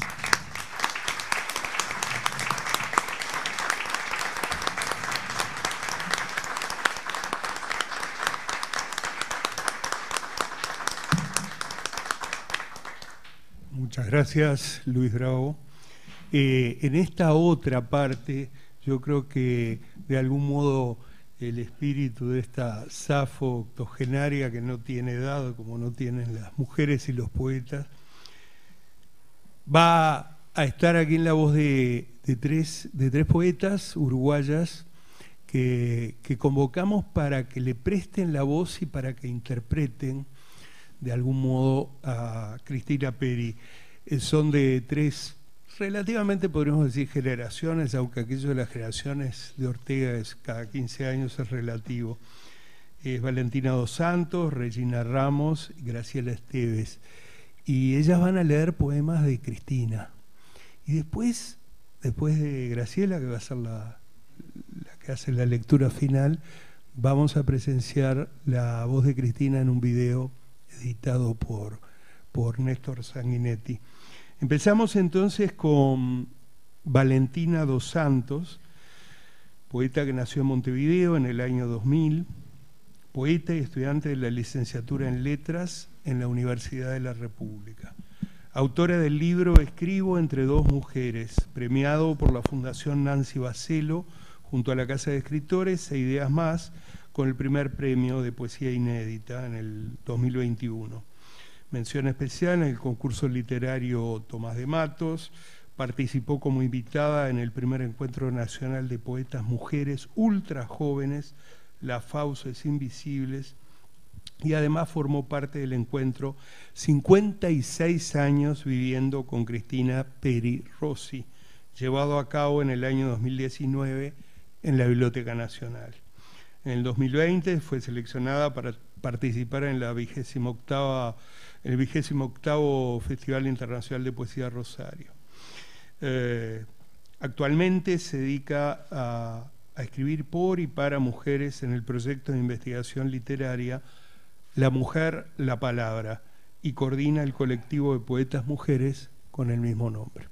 Muchas gracias, Luis Bravo. En esta otra parte, yo creo que de algún modo el espíritu de esta Safo octogenaria que no tiene edad, como no tienen las mujeres y los poetas, va a estar aquí en la voz de tres poetas uruguayas que convocamos para que le presten la voz y para que interpreten de algún modo a Cristina Peri. Son de tres, relativamente podríamos decir generaciones, aunque aquello de las generaciones de Ortega es cada 15 años es relativo. Es Valentina Dos Santos, Regina Ramos y Graciela Esteves. Y ellas van a leer poemas de Cristina. Y después de Graciela, que va a ser la que hace la lectura final, vamos a presenciar la voz de Cristina en un video editado por Néstor Sanguinetti. Empezamos entonces con Valentina Dos Santos, poeta que nació en Montevideo en el año 2000, poeta y estudiante de la licenciatura en Letras en la Universidad de la República. Autora del libro Escribo entre dos mujeres, premiado por la Fundación Nancy Bacelo junto a la Casa de Escritores e Ideas Más, con el primer premio de poesía inédita en el 2021. Mención especial en el concurso literario Tomás de Matos, participó como invitada en el primer encuentro nacional de poetas mujeres ultra jóvenes, Las Fauces Invisibles, y además formó parte del encuentro 56 años viviendo con Cristina Peri Rossi, llevado a cabo en el año 2019 en la Biblioteca Nacional. En el 2020 fue seleccionada para participar en el 28º Festival Internacional de Poesía Rosario. Actualmente se dedica a escribir por y para mujeres en el proyecto de investigación literaria La Mujer, la Palabra, y coordina el colectivo de poetas mujeres con el mismo nombre.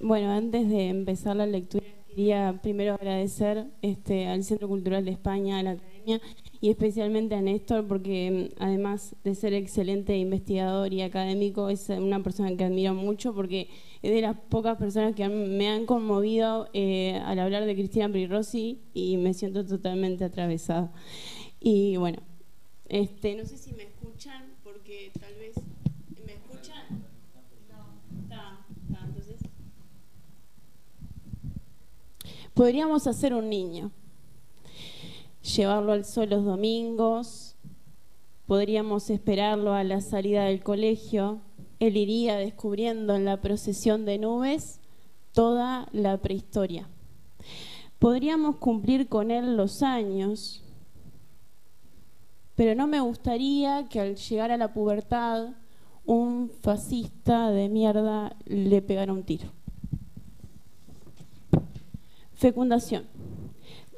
Bueno, antes de empezar la lectura, quería primero agradecer al Centro Cultural de España, a la Academia, y especialmente a Néstor, porque además de ser excelente investigador y académico, es una persona que admiro mucho, porque es de las pocas personas que me han conmovido al hablar de Cristina Peri Rossi, y me siento totalmente atravesada. Y bueno, no sé si me escuchan, porque tal vez... ¿Me escuchan? No, está, entonces... Podríamos hacer un niño, llevarlo al sol los domingos, podríamos esperarlo a la salida del colegio, él iría descubriendo en la procesión de nubes toda la prehistoria. Podríamos cumplir con él los años, pero no me gustaría que al llegar a la pubertad un fascista de mierda le pegara un tiro. Fecundación.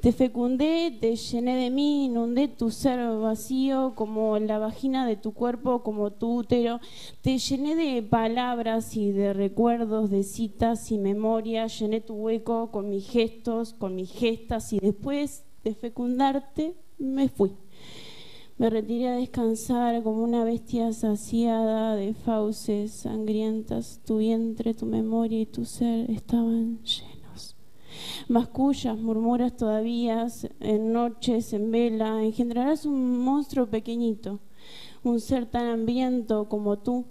Te fecundé, te llené de mí, inundé tu ser vacío como la vagina de tu cuerpo, como tu útero. Te llené de palabras y de recuerdos, de citas y memorias. Llené tu hueco con mis gestos, con mis gestas, y después de fecundarte me fui. Me retiré a descansar como una bestia saciada de fauces sangrientas. Tu vientre, tu memoria y tu ser estaban llenos. Mascullas, murmuras todavía, en noches, en vela, engendrarás un monstruo pequeñito, un ser tan hambriento como tú,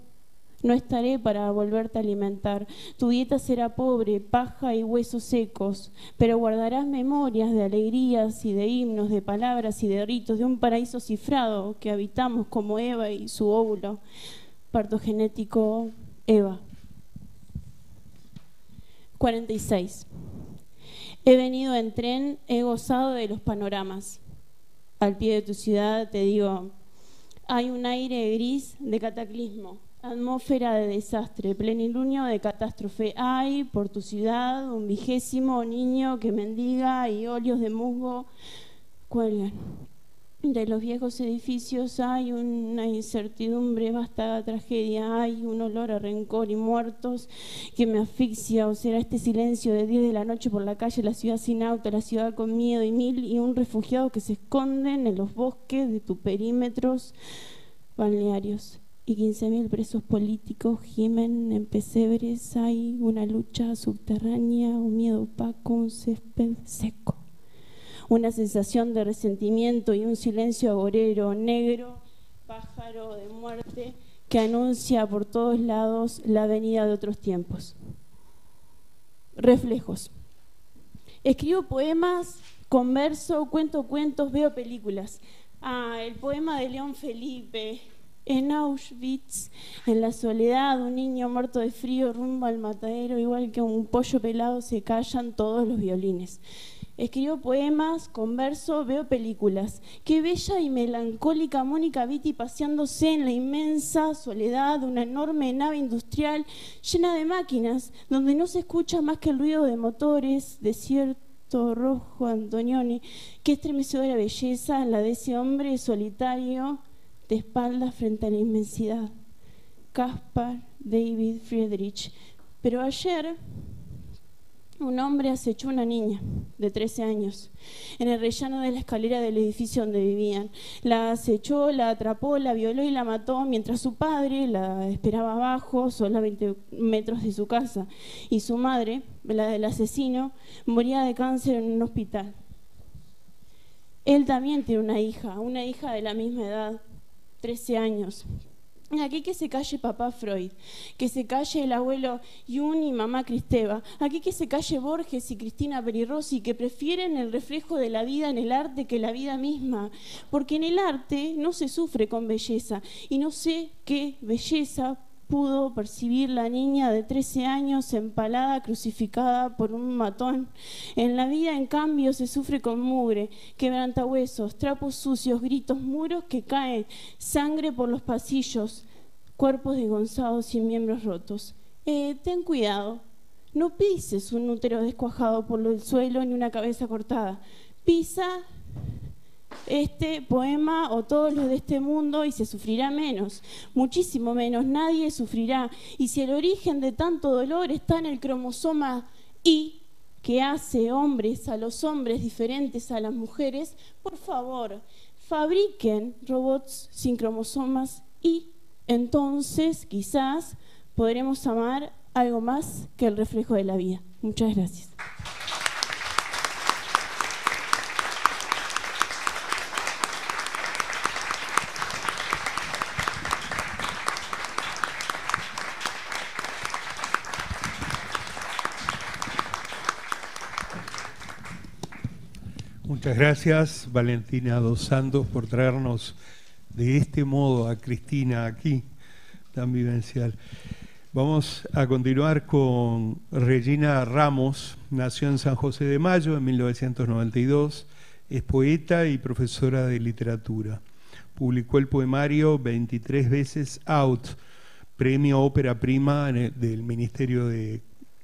No estaré para volverte a alimentar. Tu dieta será pobre, paja y huesos secos, pero guardarás memorias de alegrías y de himnos, de palabras y de ritos, de un paraíso cifrado que habitamos como Eva y su óvulo. Parto genético, Eva. 46. He venido en tren, he gozado de los panoramas. Al pie de tu ciudad te digo, hay un aire gris de cataclismo. Atmósfera de desastre, plenilunio de catástrofe. Hay por tu ciudad un 20º niño que mendiga y óleos de musgo cuelgan. De los viejos edificios hay una incertidumbre, vasta tragedia. Hay un olor a rencor y muertos que me asfixia. O será este silencio de 10 de la noche por la calle, la ciudad sin auto, la ciudad con miedo y 1001 refugiados que se esconden en los bosques de tus perímetros balnearios. Y 15.000 presos políticos gimen en pesebres. Hay una lucha subterránea, un miedo opaco, un césped seco. Una sensación de resentimiento y un silencio agorero, negro, pájaro de muerte, que anuncia por todos lados la venida de otros tiempos. Reflejos. Escribo poemas, converso, cuento cuentos, veo películas. El poema de León Felipe. En Auschwitz, en la soledad, un niño muerto de frío rumbo al matadero, igual que un pollo pelado, se callan todos los violines. Escribo poemas, converso, veo películas. Qué bella y melancólica Mónica Vitti paseándose en la inmensa soledad de una enorme nave industrial llena de máquinas, donde no se escucha más que el ruido de motores, desierto rojo Antonioni. Qué estremecedora belleza la de ese hombre solitario de espaldas frente a la inmensidad. Caspar David Friedrich. Pero ayer un hombre acechó a una niña de 13 años en el rellano de la escalera del edificio donde vivían. La acechó, la atrapó, la violó y la mató mientras su padre la esperaba abajo, solo a 20 metros de su casa. Y su madre, la del asesino, moría de cáncer en un hospital. Él también tiene una hija de la misma edad, 13 años. Aquí que se calle papá Freud, que se calle el abuelo Jung y mamá Kristeva, aquí que se calle Borges y Cristina Peri Rossi, que prefieren el reflejo de la vida en el arte que la vida misma, porque en el arte no se sufre con belleza, y no sé qué belleza pudo percibir la niña de 13 años empalada, crucificada por un matón. En la vida, en cambio, se sufre con mugre, quebrantahuesos, trapos sucios, gritos, muros que caen, sangre por los pasillos, cuerpos desgonzados y miembros rotos. Ten cuidado, no pises un útero descuajado por el suelo ni una cabeza cortada. Pisa este poema o todos los de este mundo y se sufrirá menos, muchísimo menos, nadie sufrirá. Y si el origen de tanto dolor está en el cromosoma Y, que hace hombres a los hombres diferentes a las mujeres, por favor, fabriquen robots sin cromosomas Y, entonces quizás podremos amar algo más que el reflejo de la vida. Muchas gracias. Muchas gracias, Valentina dos Santos, por traernos de este modo a Cristina aquí, tan vivencial. Vamos a continuar con Regina Ramos. Nació en San José de Mayo en 1992, es poeta y profesora de literatura. Publicó el poemario 23 veces Out, premio Ópera Prima del Ministerio de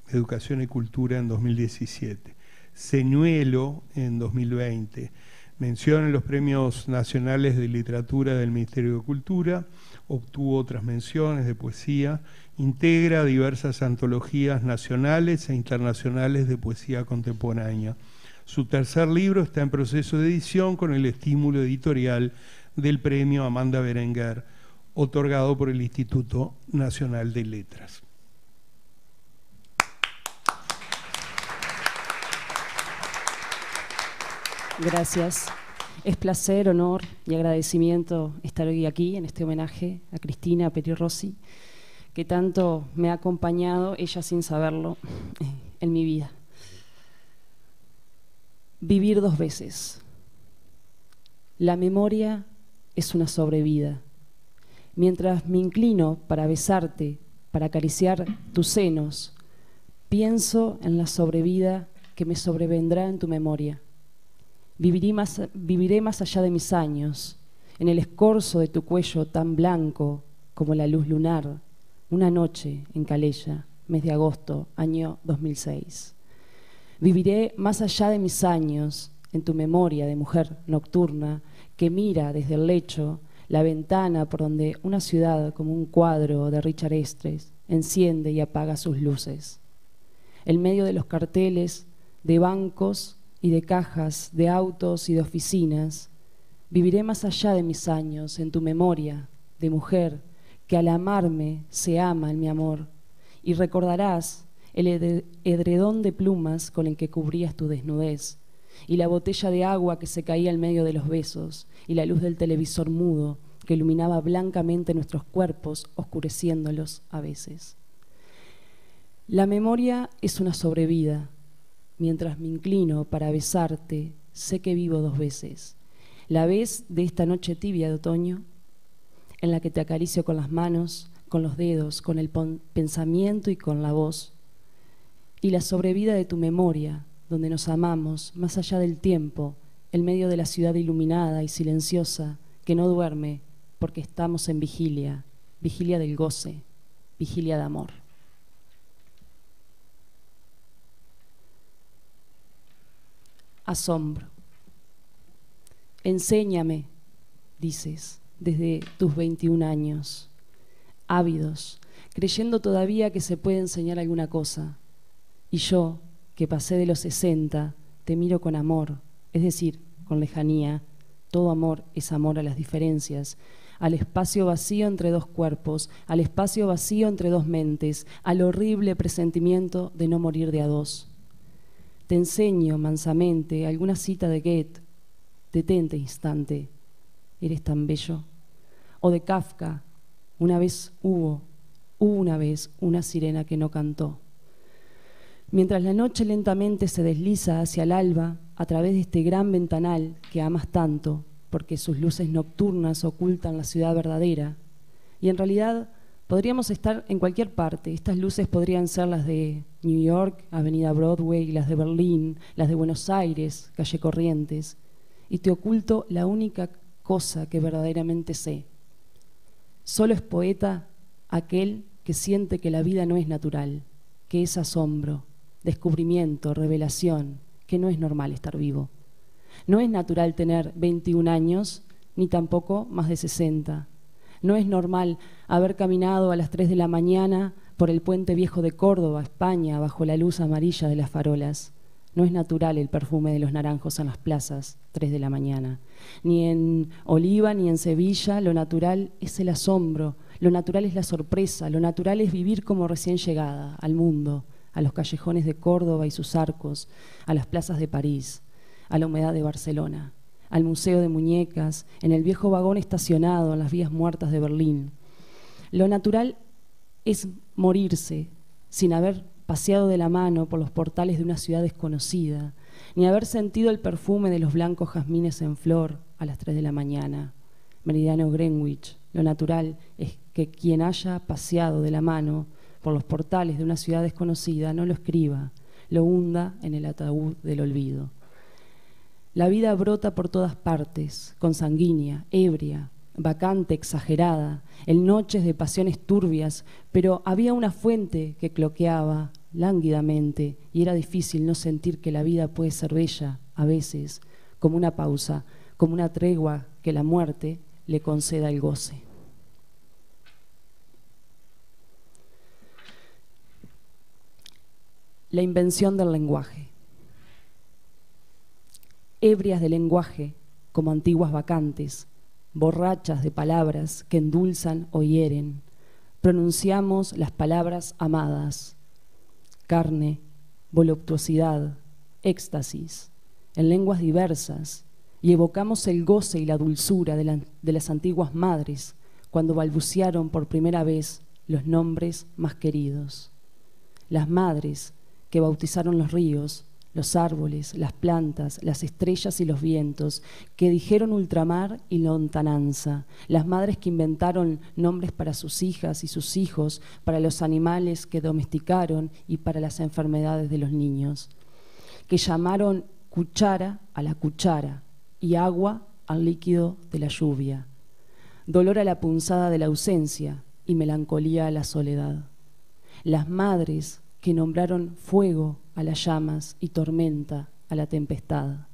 Educación y Cultura en 2017. Señuelo en 2020, mención en los premios nacionales de literatura del Ministerio de Cultura, obtuvo otras menciones de poesía, integra diversas antologías nacionales e internacionales de poesía contemporánea. Su tercer libro está en proceso de edición con el estímulo editorial del premio Amanda Berenguer, otorgado por el Instituto Nacional de Letras. Gracias. Es placer, honor y agradecimiento estar hoy aquí en este homenaje a Cristina Peri Rossi, que tanto me ha acompañado, ella sin saberlo, en mi vida. Vivir 2 veces. La memoria es una sobrevida. Mientras me inclino para besarte, para acariciar tus senos, pienso en la sobrevida que me sobrevendrá en tu memoria. Viviré más allá de mis años, en el escorzo de tu cuello tan blanco como la luz lunar, una noche en Calella, mes de agosto, año 2006. Viviré más allá de mis años, en tu memoria de mujer nocturna que mira desde el lecho la ventana por donde una ciudad como un cuadro de Richard Estres enciende y apaga sus luces. En medio de los carteles, de bancos y de cajas, de autos y de oficinas, viviré más allá de mis años, en tu memoria de mujer que al amarme se ama en mi amor, y recordarás el edredón de plumas con el que cubrías tu desnudez, y la botella de agua que se caía en medio de los besos, y la luz del televisor mudo que iluminaba blancamente nuestros cuerpos, oscureciéndolos a veces. La memoria es una sobrevida. Mientras me inclino para besarte, sé que vivo 2 veces. La vez de esta noche tibia de otoño, en la que te acaricio con las manos, con los dedos, con el pensamiento y con la voz. Y la sobrevida de tu memoria, donde nos amamos, más allá del tiempo, en medio de la ciudad iluminada y silenciosa, que no duerme, porque estamos en vigilia, vigilia del goce, vigilia de amor. Asombro. Enséñame, dices, desde tus 21 años, ávidos, creyendo todavía que se puede enseñar alguna cosa. Y yo, que pasé de los 60, te miro con amor, es decir, con lejanía. Todo amor es amor a las diferencias, al espacio vacío entre 2 cuerpos, al espacio vacío entre 2 mentes, al horrible presentimiento de no morir de a 2. Te enseño mansamente alguna cita de Goethe, detente instante, eres tan bello. O de Kafka, hubo una vez una sirena que no cantó. Mientras la noche lentamente se desliza hacia el alba a través de este gran ventanal que amas tanto, porque sus luces nocturnas ocultan la ciudad verdadera, y en realidad podríamos estar en cualquier parte. Estas luces podrían ser las de New York, Avenida Broadway, las de Berlín, las de Buenos Aires, calle Corrientes, y te oculto la única cosa que verdaderamente sé. Solo es poeta aquel que siente que la vida no es natural, que es asombro, descubrimiento, revelación, que no es normal estar vivo. No es natural tener 21 años, ni tampoco más de 60. No es normal haber caminado a las 3 de la mañana por el puente viejo de Córdoba, España, bajo la luz amarilla de las farolas. No es natural el perfume de los naranjos en las plazas, 3 de la mañana. Ni en Oliva ni en Sevilla lo natural es el asombro, lo natural es la sorpresa, lo natural es vivir como recién llegada al mundo, a los callejones de Córdoba y sus arcos, a las plazas de París, a la humedad de Barcelona, al Museo de Muñecas, en el viejo vagón estacionado en las vías muertas de Berlín. Lo natural es morirse sin haber paseado de la mano por los portales de una ciudad desconocida, ni haber sentido el perfume de los blancos jazmines en flor a las 3 de la mañana. Meridiano Greenwich. Lo natural es que quien haya paseado de la mano por los portales de una ciudad desconocida no lo escriba, lo hunda en el ataúd del olvido. La vida brota por todas partes, consanguínea, ebria, vacante, exagerada, en noches de pasiones turbias, pero había una fuente que cloqueaba lánguidamente y era difícil no sentir que la vida puede ser bella, a veces, como una pausa, como una tregua que la muerte le conceda el goce. La invención del lenguaje. Ebrias de lenguaje, como antiguas bacantes, borrachas de palabras que endulzan o hieren, pronunciamos las palabras amadas, carne, voluptuosidad, éxtasis, en lenguas diversas, y evocamos el goce y la dulzura de las antiguas madres cuando balbucearon por primera vez los nombres más queridos. Las madres que bautizaron los ríos, los árboles, las plantas, las estrellas y los vientos, que dijeron ultramar y lontananza. Las madres que inventaron nombres para sus hijas y sus hijos, para los animales que domesticaron y para las enfermedades de los niños. Que llamaron cuchara a la cuchara y agua al líquido de la lluvia. Dolor a la punzada de la ausencia y melancolía a la soledad. Las madres que nombraron fuego a las llamas y tormenta a la tempestad.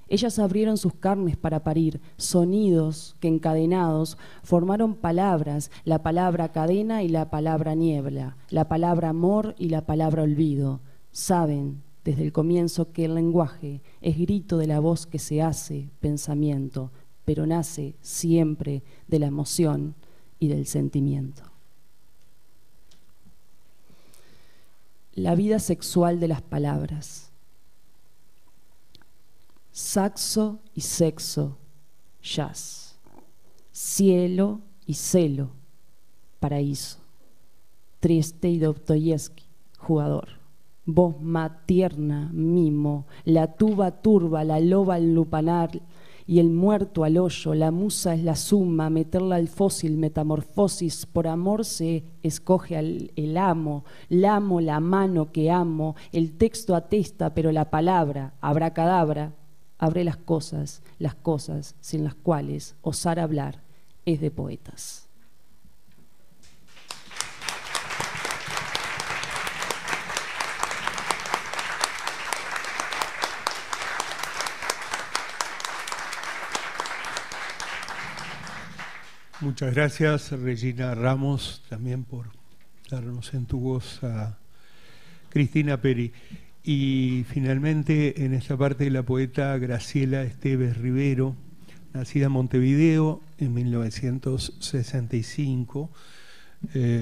Ellas abrieron sus carnes para parir sonidos que encadenados formaron palabras, la palabra cadena y la palabra niebla, la palabra amor y la palabra olvido. Saben desde el comienzo que el lenguaje es grito de la voz que se hace pensamiento, pero nace siempre de la emoción y del sentimiento. La vida sexual de las palabras. Saxo y sexo, jazz. Cielo y celo, paraíso. Trieste y Dostoyevsky, jugador. Voz tierna, mimo. La tuba turba, la loba al lupanar y el muerto al hoyo. La musa es la suma, meterla al fósil, metamorfosis. Por amor se escoge el amo, la mano que amo. El texto atesta, pero la palabra, abracadabra, abre las cosas sin las cuales osar hablar es de poetas. Muchas gracias, Regina Ramos, también por darnos en tu voz a Cristina Peri. Y finalmente, en esta parte, la poeta Graciela Esteves Rivero, nacida en Montevideo en 1965.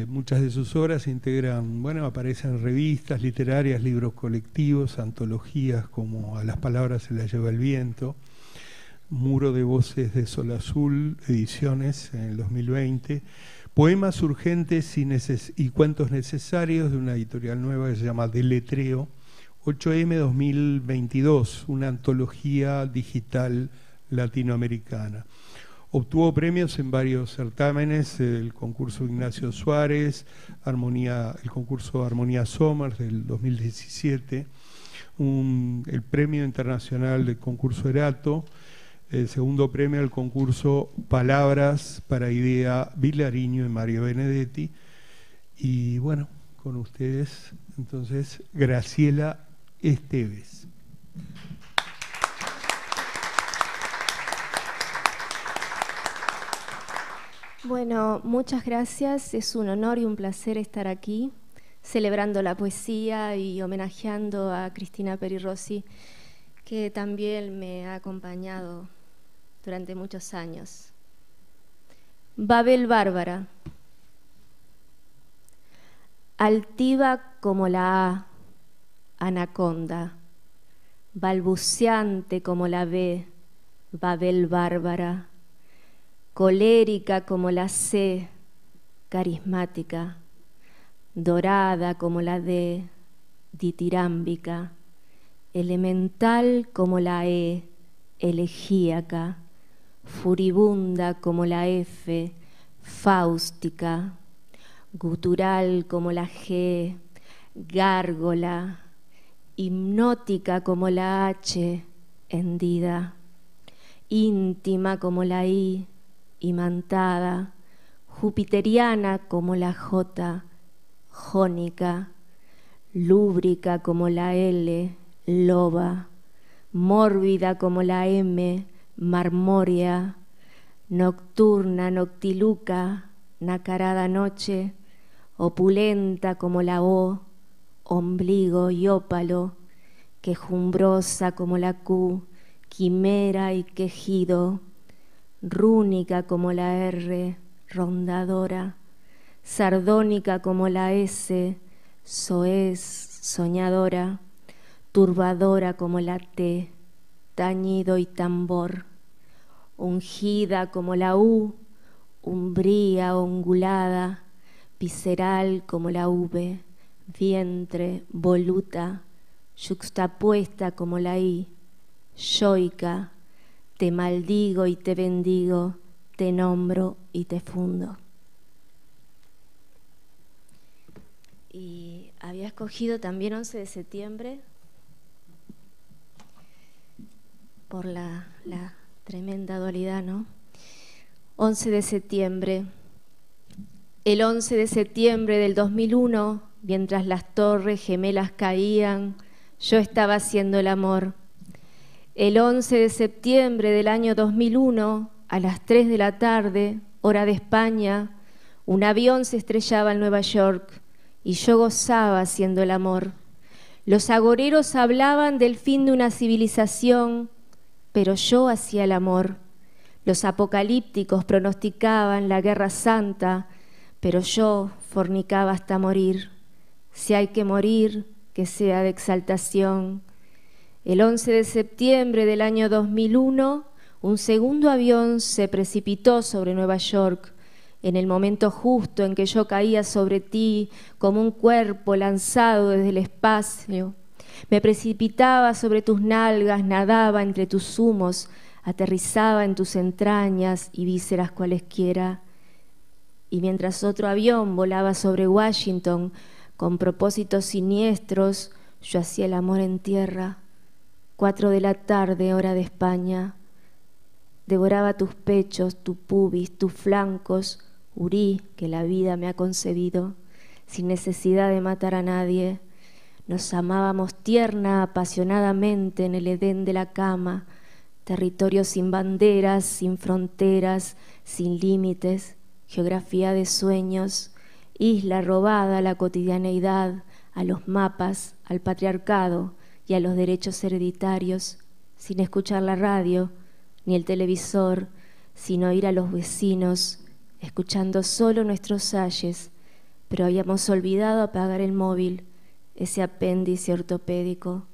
Muchas de sus obras integran, aparecen en revistas literarias, libros colectivos, antologías como A las palabras se las lleva el viento, Muro de voces de Sol Azul, ediciones en el 2020, Poemas urgentes y cuentos necesarios, de una editorial nueva que se llama Deletreo, 8M 2022, una antología digital latinoamericana. Obtuvo premios en varios certámenes, el concurso Ignacio Suárez, el concurso Armonía Somers del 2017, el premio internacional del concurso Erato, el segundo premio al concurso Palabras para Idea Vilariño y Mario Benedetti. Y bueno, con ustedes, entonces, Graciela Esteves. Bueno, muchas gracias. Es un honor y un placer estar aquí, celebrando la poesía y homenajeando a Cristina Peri Rossi, que también me ha acompañado durante muchos años. Babel Bárbara. Altiva como la A, anaconda, balbuceante como la B, Babel Bárbara, colérica como la C, carismática, dorada como la D, ditirámbica, elemental como la E, elegíaca, furibunda como la F, fáustica, gutural como la G, gárgola, hipnótica como la H, hendida, íntima como la I, imantada, jupiteriana como la J, jónica, lúbrica como la L, loba, mórbida como la M, marmórea, nocturna, noctiluca, nacarada noche, opulenta como la O, ombligo y ópalo, quejumbrosa como la Q, quimera y quejido, rúnica como la R, rondadora, sardónica como la S, soez, soñadora, turbadora como la T, tañido y tambor, ungida como la U, umbría ongulada, visceral como la V, vientre, voluta, yuxtapuesta como la I, yoica, te maldigo y te bendigo, te nombro y te fundo. Y había escogido también 11 de septiembre por la tremenda dualidad, ¿no? 11 de septiembre. El 11 de septiembre del 2001, mientras las torres gemelas caían, yo estaba haciendo el amor. El 11 de septiembre del año 2001, a las 3 de la tarde, hora de España, un avión se estrellaba en Nueva York y yo gozaba haciendo el amor. Los agoreros hablaban del fin de una civilización, pero yo hacía el amor. Los apocalípticos pronosticaban la guerra santa, pero yo fornicaba hasta morir. Si hay que morir, que sea de exaltación. El 11 de septiembre del año 2001, un segundo avión se precipitó sobre Nueva York, en el momento justo en que yo caía sobre ti como un cuerpo lanzado desde el espacio. Me precipitaba sobre tus nalgas, nadaba entre tus humos, aterrizaba en tus entrañas y vísceras cualesquiera. Y mientras otro avión volaba sobre Washington con propósitos siniestros, yo hacía el amor en tierra. 4 de la tarde, hora de España. Devoraba tus pechos, tu pubis, tus flancos, Urí, que la vida me ha concebido, sin necesidad de matar a nadie. Nos amábamos tierna, apasionadamente en el Edén de la cama, territorio sin banderas, sin fronteras, sin límites, geografía de sueños, isla robada a la cotidianeidad, a los mapas, al patriarcado y a los derechos hereditarios, sin escuchar la radio ni el televisor, sin oír a los vecinos, escuchando solo nuestros ayes, pero habíamos olvidado apagar el móvil, ese apéndice ortopédico.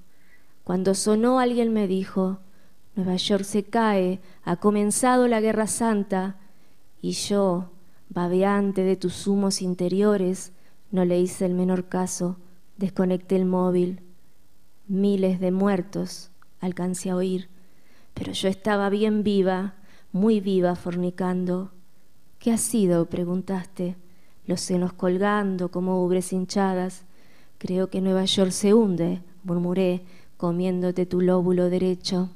Cuando sonó, alguien me dijo: Nueva York se cae, ha comenzado la Guerra Santa, y yo, babeante de tus humos interiores, no le hice el menor caso, desconecté el móvil. Miles de muertos alcancé a oír, pero yo estaba bien viva, muy viva, fornicando. ¿Qué ha sido?, preguntaste, los senos colgando como ubres hinchadas. Creo que Nueva York se hunde, murmuré, comiéndote tu lóbulo derecho.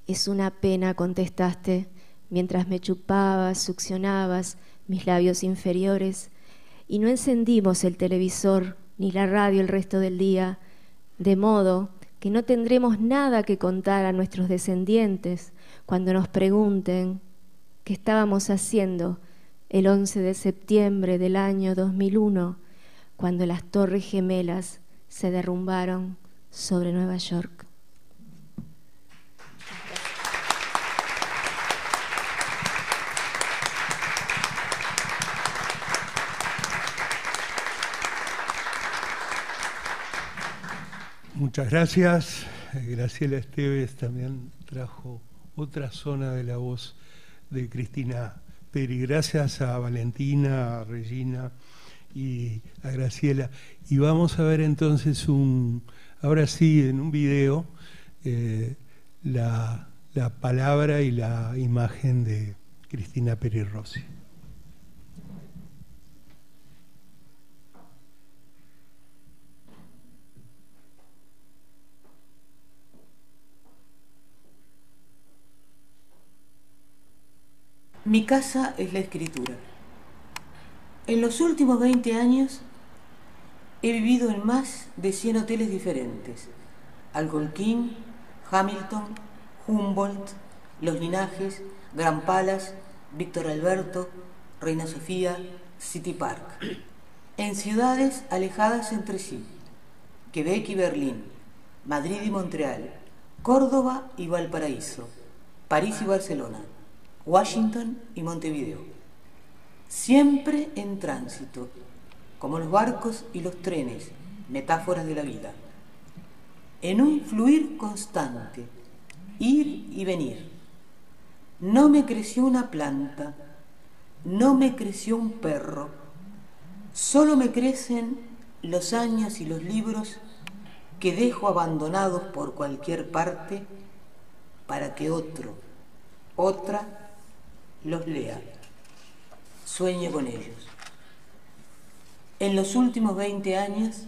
Es una pena, contestaste, mientras me chupabas, succionabas mis labios inferiores, y no encendimos el televisor ni la radio el resto del día, de modo que no tendremos nada que contar a nuestros descendientes cuando nos pregunten qué estábamos haciendo el 11 de septiembre del año 2001, cuando las Torres Gemelas se derrumbaron sobre Nueva York. Muchas gracias. Graciela Esteves también trajo otra zona de la voz de Cristina Peri. Gracias a Valentina, a Regina y a Graciela. Y vamos a ver entonces ahora sí, en un video, la palabra y la imagen de Cristina Peri Rossi. Mi casa es la escritura. En los últimos 20 años he vivido en más de 100 hoteles diferentes: Algonquin, Hamilton, Humboldt, Los Linajes, Grand Palace, Víctor Alberto, Reina Sofía, City Park, en ciudades alejadas entre sí: Quebec y Berlín, Madrid y Montreal, Córdoba y Valparaíso, París y Barcelona, Washington y Montevideo. Siempre en tránsito, como los barcos y los trenes, metáforas de la vida. En un fluir constante, ir y venir. No me creció una planta, no me creció un perro, solo me crecen los años y los libros que dejo abandonados por cualquier parte para que otra, los lea, sueñe con ellos. En los últimos 20 años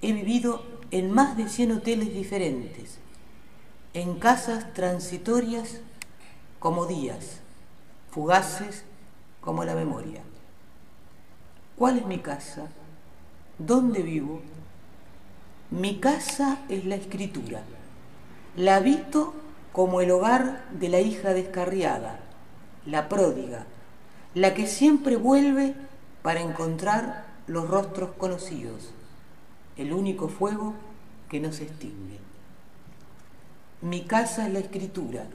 he vivido en más de 100 hoteles diferentes, en casas transitorias como días, fugaces como la memoria. ¿Cuál es mi casa? ¿Dónde vivo? Mi casa es la escritura. La habito como el hogar de la hija descarriada, la pródiga, la que siempre vuelve para encontrar los rostros conocidos, el único fuego que no se extingue. Mi casa es la escritura,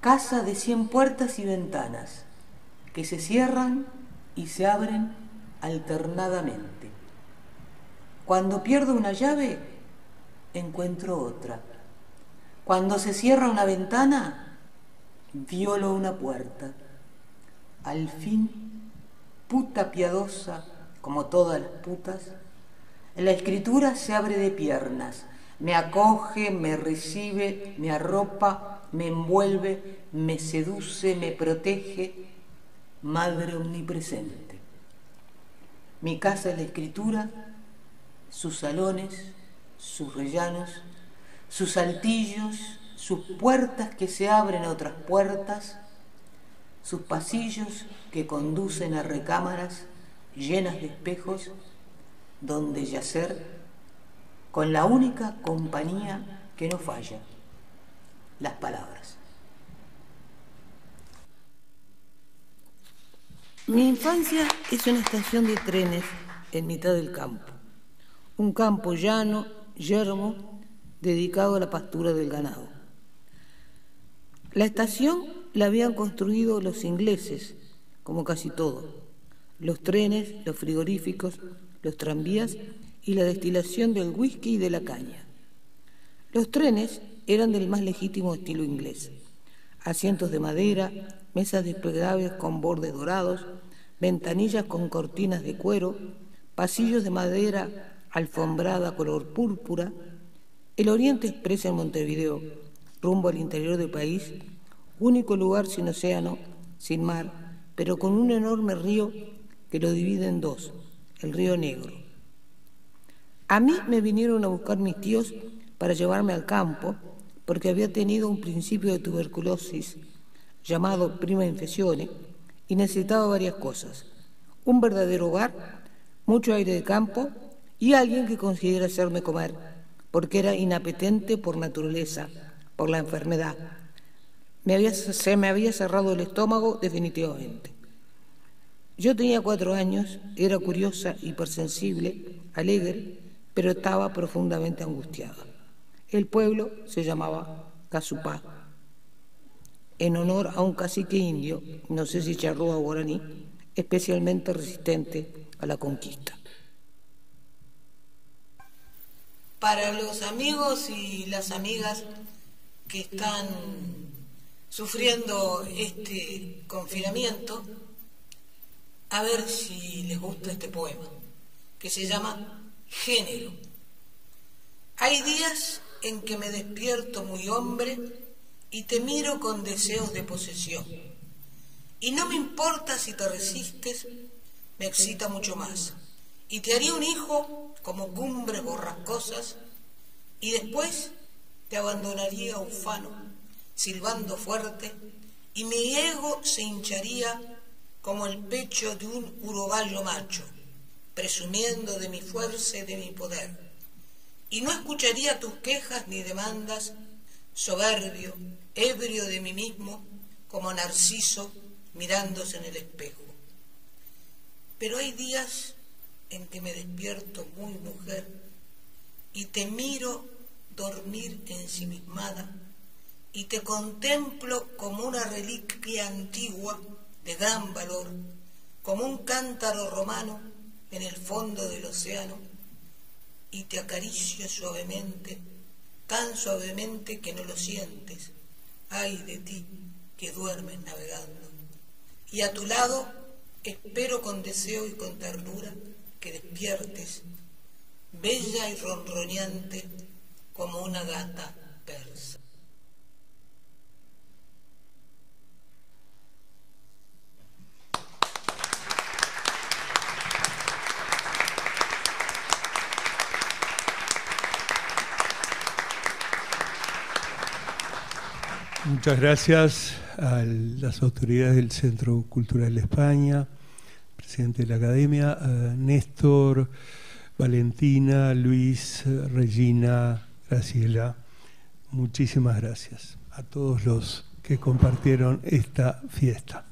casa de 100 puertas y ventanas, que se cierran y se abren alternadamente. Cuando pierdo una llave, encuentro otra. Cuando se cierra una ventana, violo una puerta. Al fin, puta piadosa, como todas las putas, la escritura se abre de piernas, me acoge, me recibe, me arropa, me envuelve, me seduce, me protege, madre omnipresente. Mi casa es la escritura, sus salones, sus rellanos, sus altillos, sus puertas que se abren a otras puertas, sus pasillos que conducen a recámaras llenas de espejos donde yacer con la única compañía que no falla, las palabras. Mi infancia es una estación de trenes en mitad del campo, un campo llano, yermo, dedicado a la pastura del ganado. La estación la habían construido los ingleses, como casi todo. Los trenes, los frigoríficos, los tranvías y la destilación del whisky y de la caña. Los trenes eran del más legítimo estilo inglés. Asientos de madera, mesas desplegables con bordes dorados, ventanillas con cortinas de cuero, pasillos de madera alfombrada color púrpura. El Oriente Express en Montevideo, rumbo al interior del país, único lugar sin océano, sin mar, pero con un enorme río que lo divide en dos, el Río Negro. A mí me vinieron a buscar mis tíos para llevarme al campo, porque había tenido un principio de tuberculosis llamado prima infeccione y necesitaba varias cosas: un verdadero hogar, mucho aire de campo y alguien que consiguiera hacerme comer, porque era inapetente por naturaleza, por la enfermedad. Se me había cerrado el estómago definitivamente. Yo tenía 4 años, era curiosa, hipersensible, alegre, pero estaba profundamente angustiada. El pueblo se llamaba Casupá, en honor a un cacique indio, no sé si charrúa o guaraní, especialmente resistente a la conquista. Para los amigos y las amigas que están sufriendo este confinamiento, a ver si les gusta este poema, que se llama Género. Hay días en que me despierto muy hombre y te miro con deseos de posesión. Y no me importa si te resistes, me excita mucho más. Y te haría un hijo como cumbres borrascosas, y después te abandonaría ufano, silbando fuerte, y mi ego se hincharía como el pecho de un urogallo macho, presumiendo de mi fuerza y de mi poder. Y no escucharía tus quejas ni demandas, soberbio, ebrio de mí mismo, como Narciso mirándose en el espejo. Pero hay días en que me despierto muy mujer y te miro dormir ensimismada y te contemplo como una reliquia antigua de gran valor, como un cántaro romano en el fondo del océano, y te acaricio suavemente, tan suavemente que no lo sientes. Ay de ti que duermes navegando. Y a tu lado espero con deseo y con ternura que despiertes, bella y ronroneante como una gata persa. Muchas gracias a las autoridades del Centro Cultural de España, presidente de la Academia, a Néstor, Valentina, Luis, Regina, Graciela. Muchísimas gracias a todos los que compartieron esta fiesta.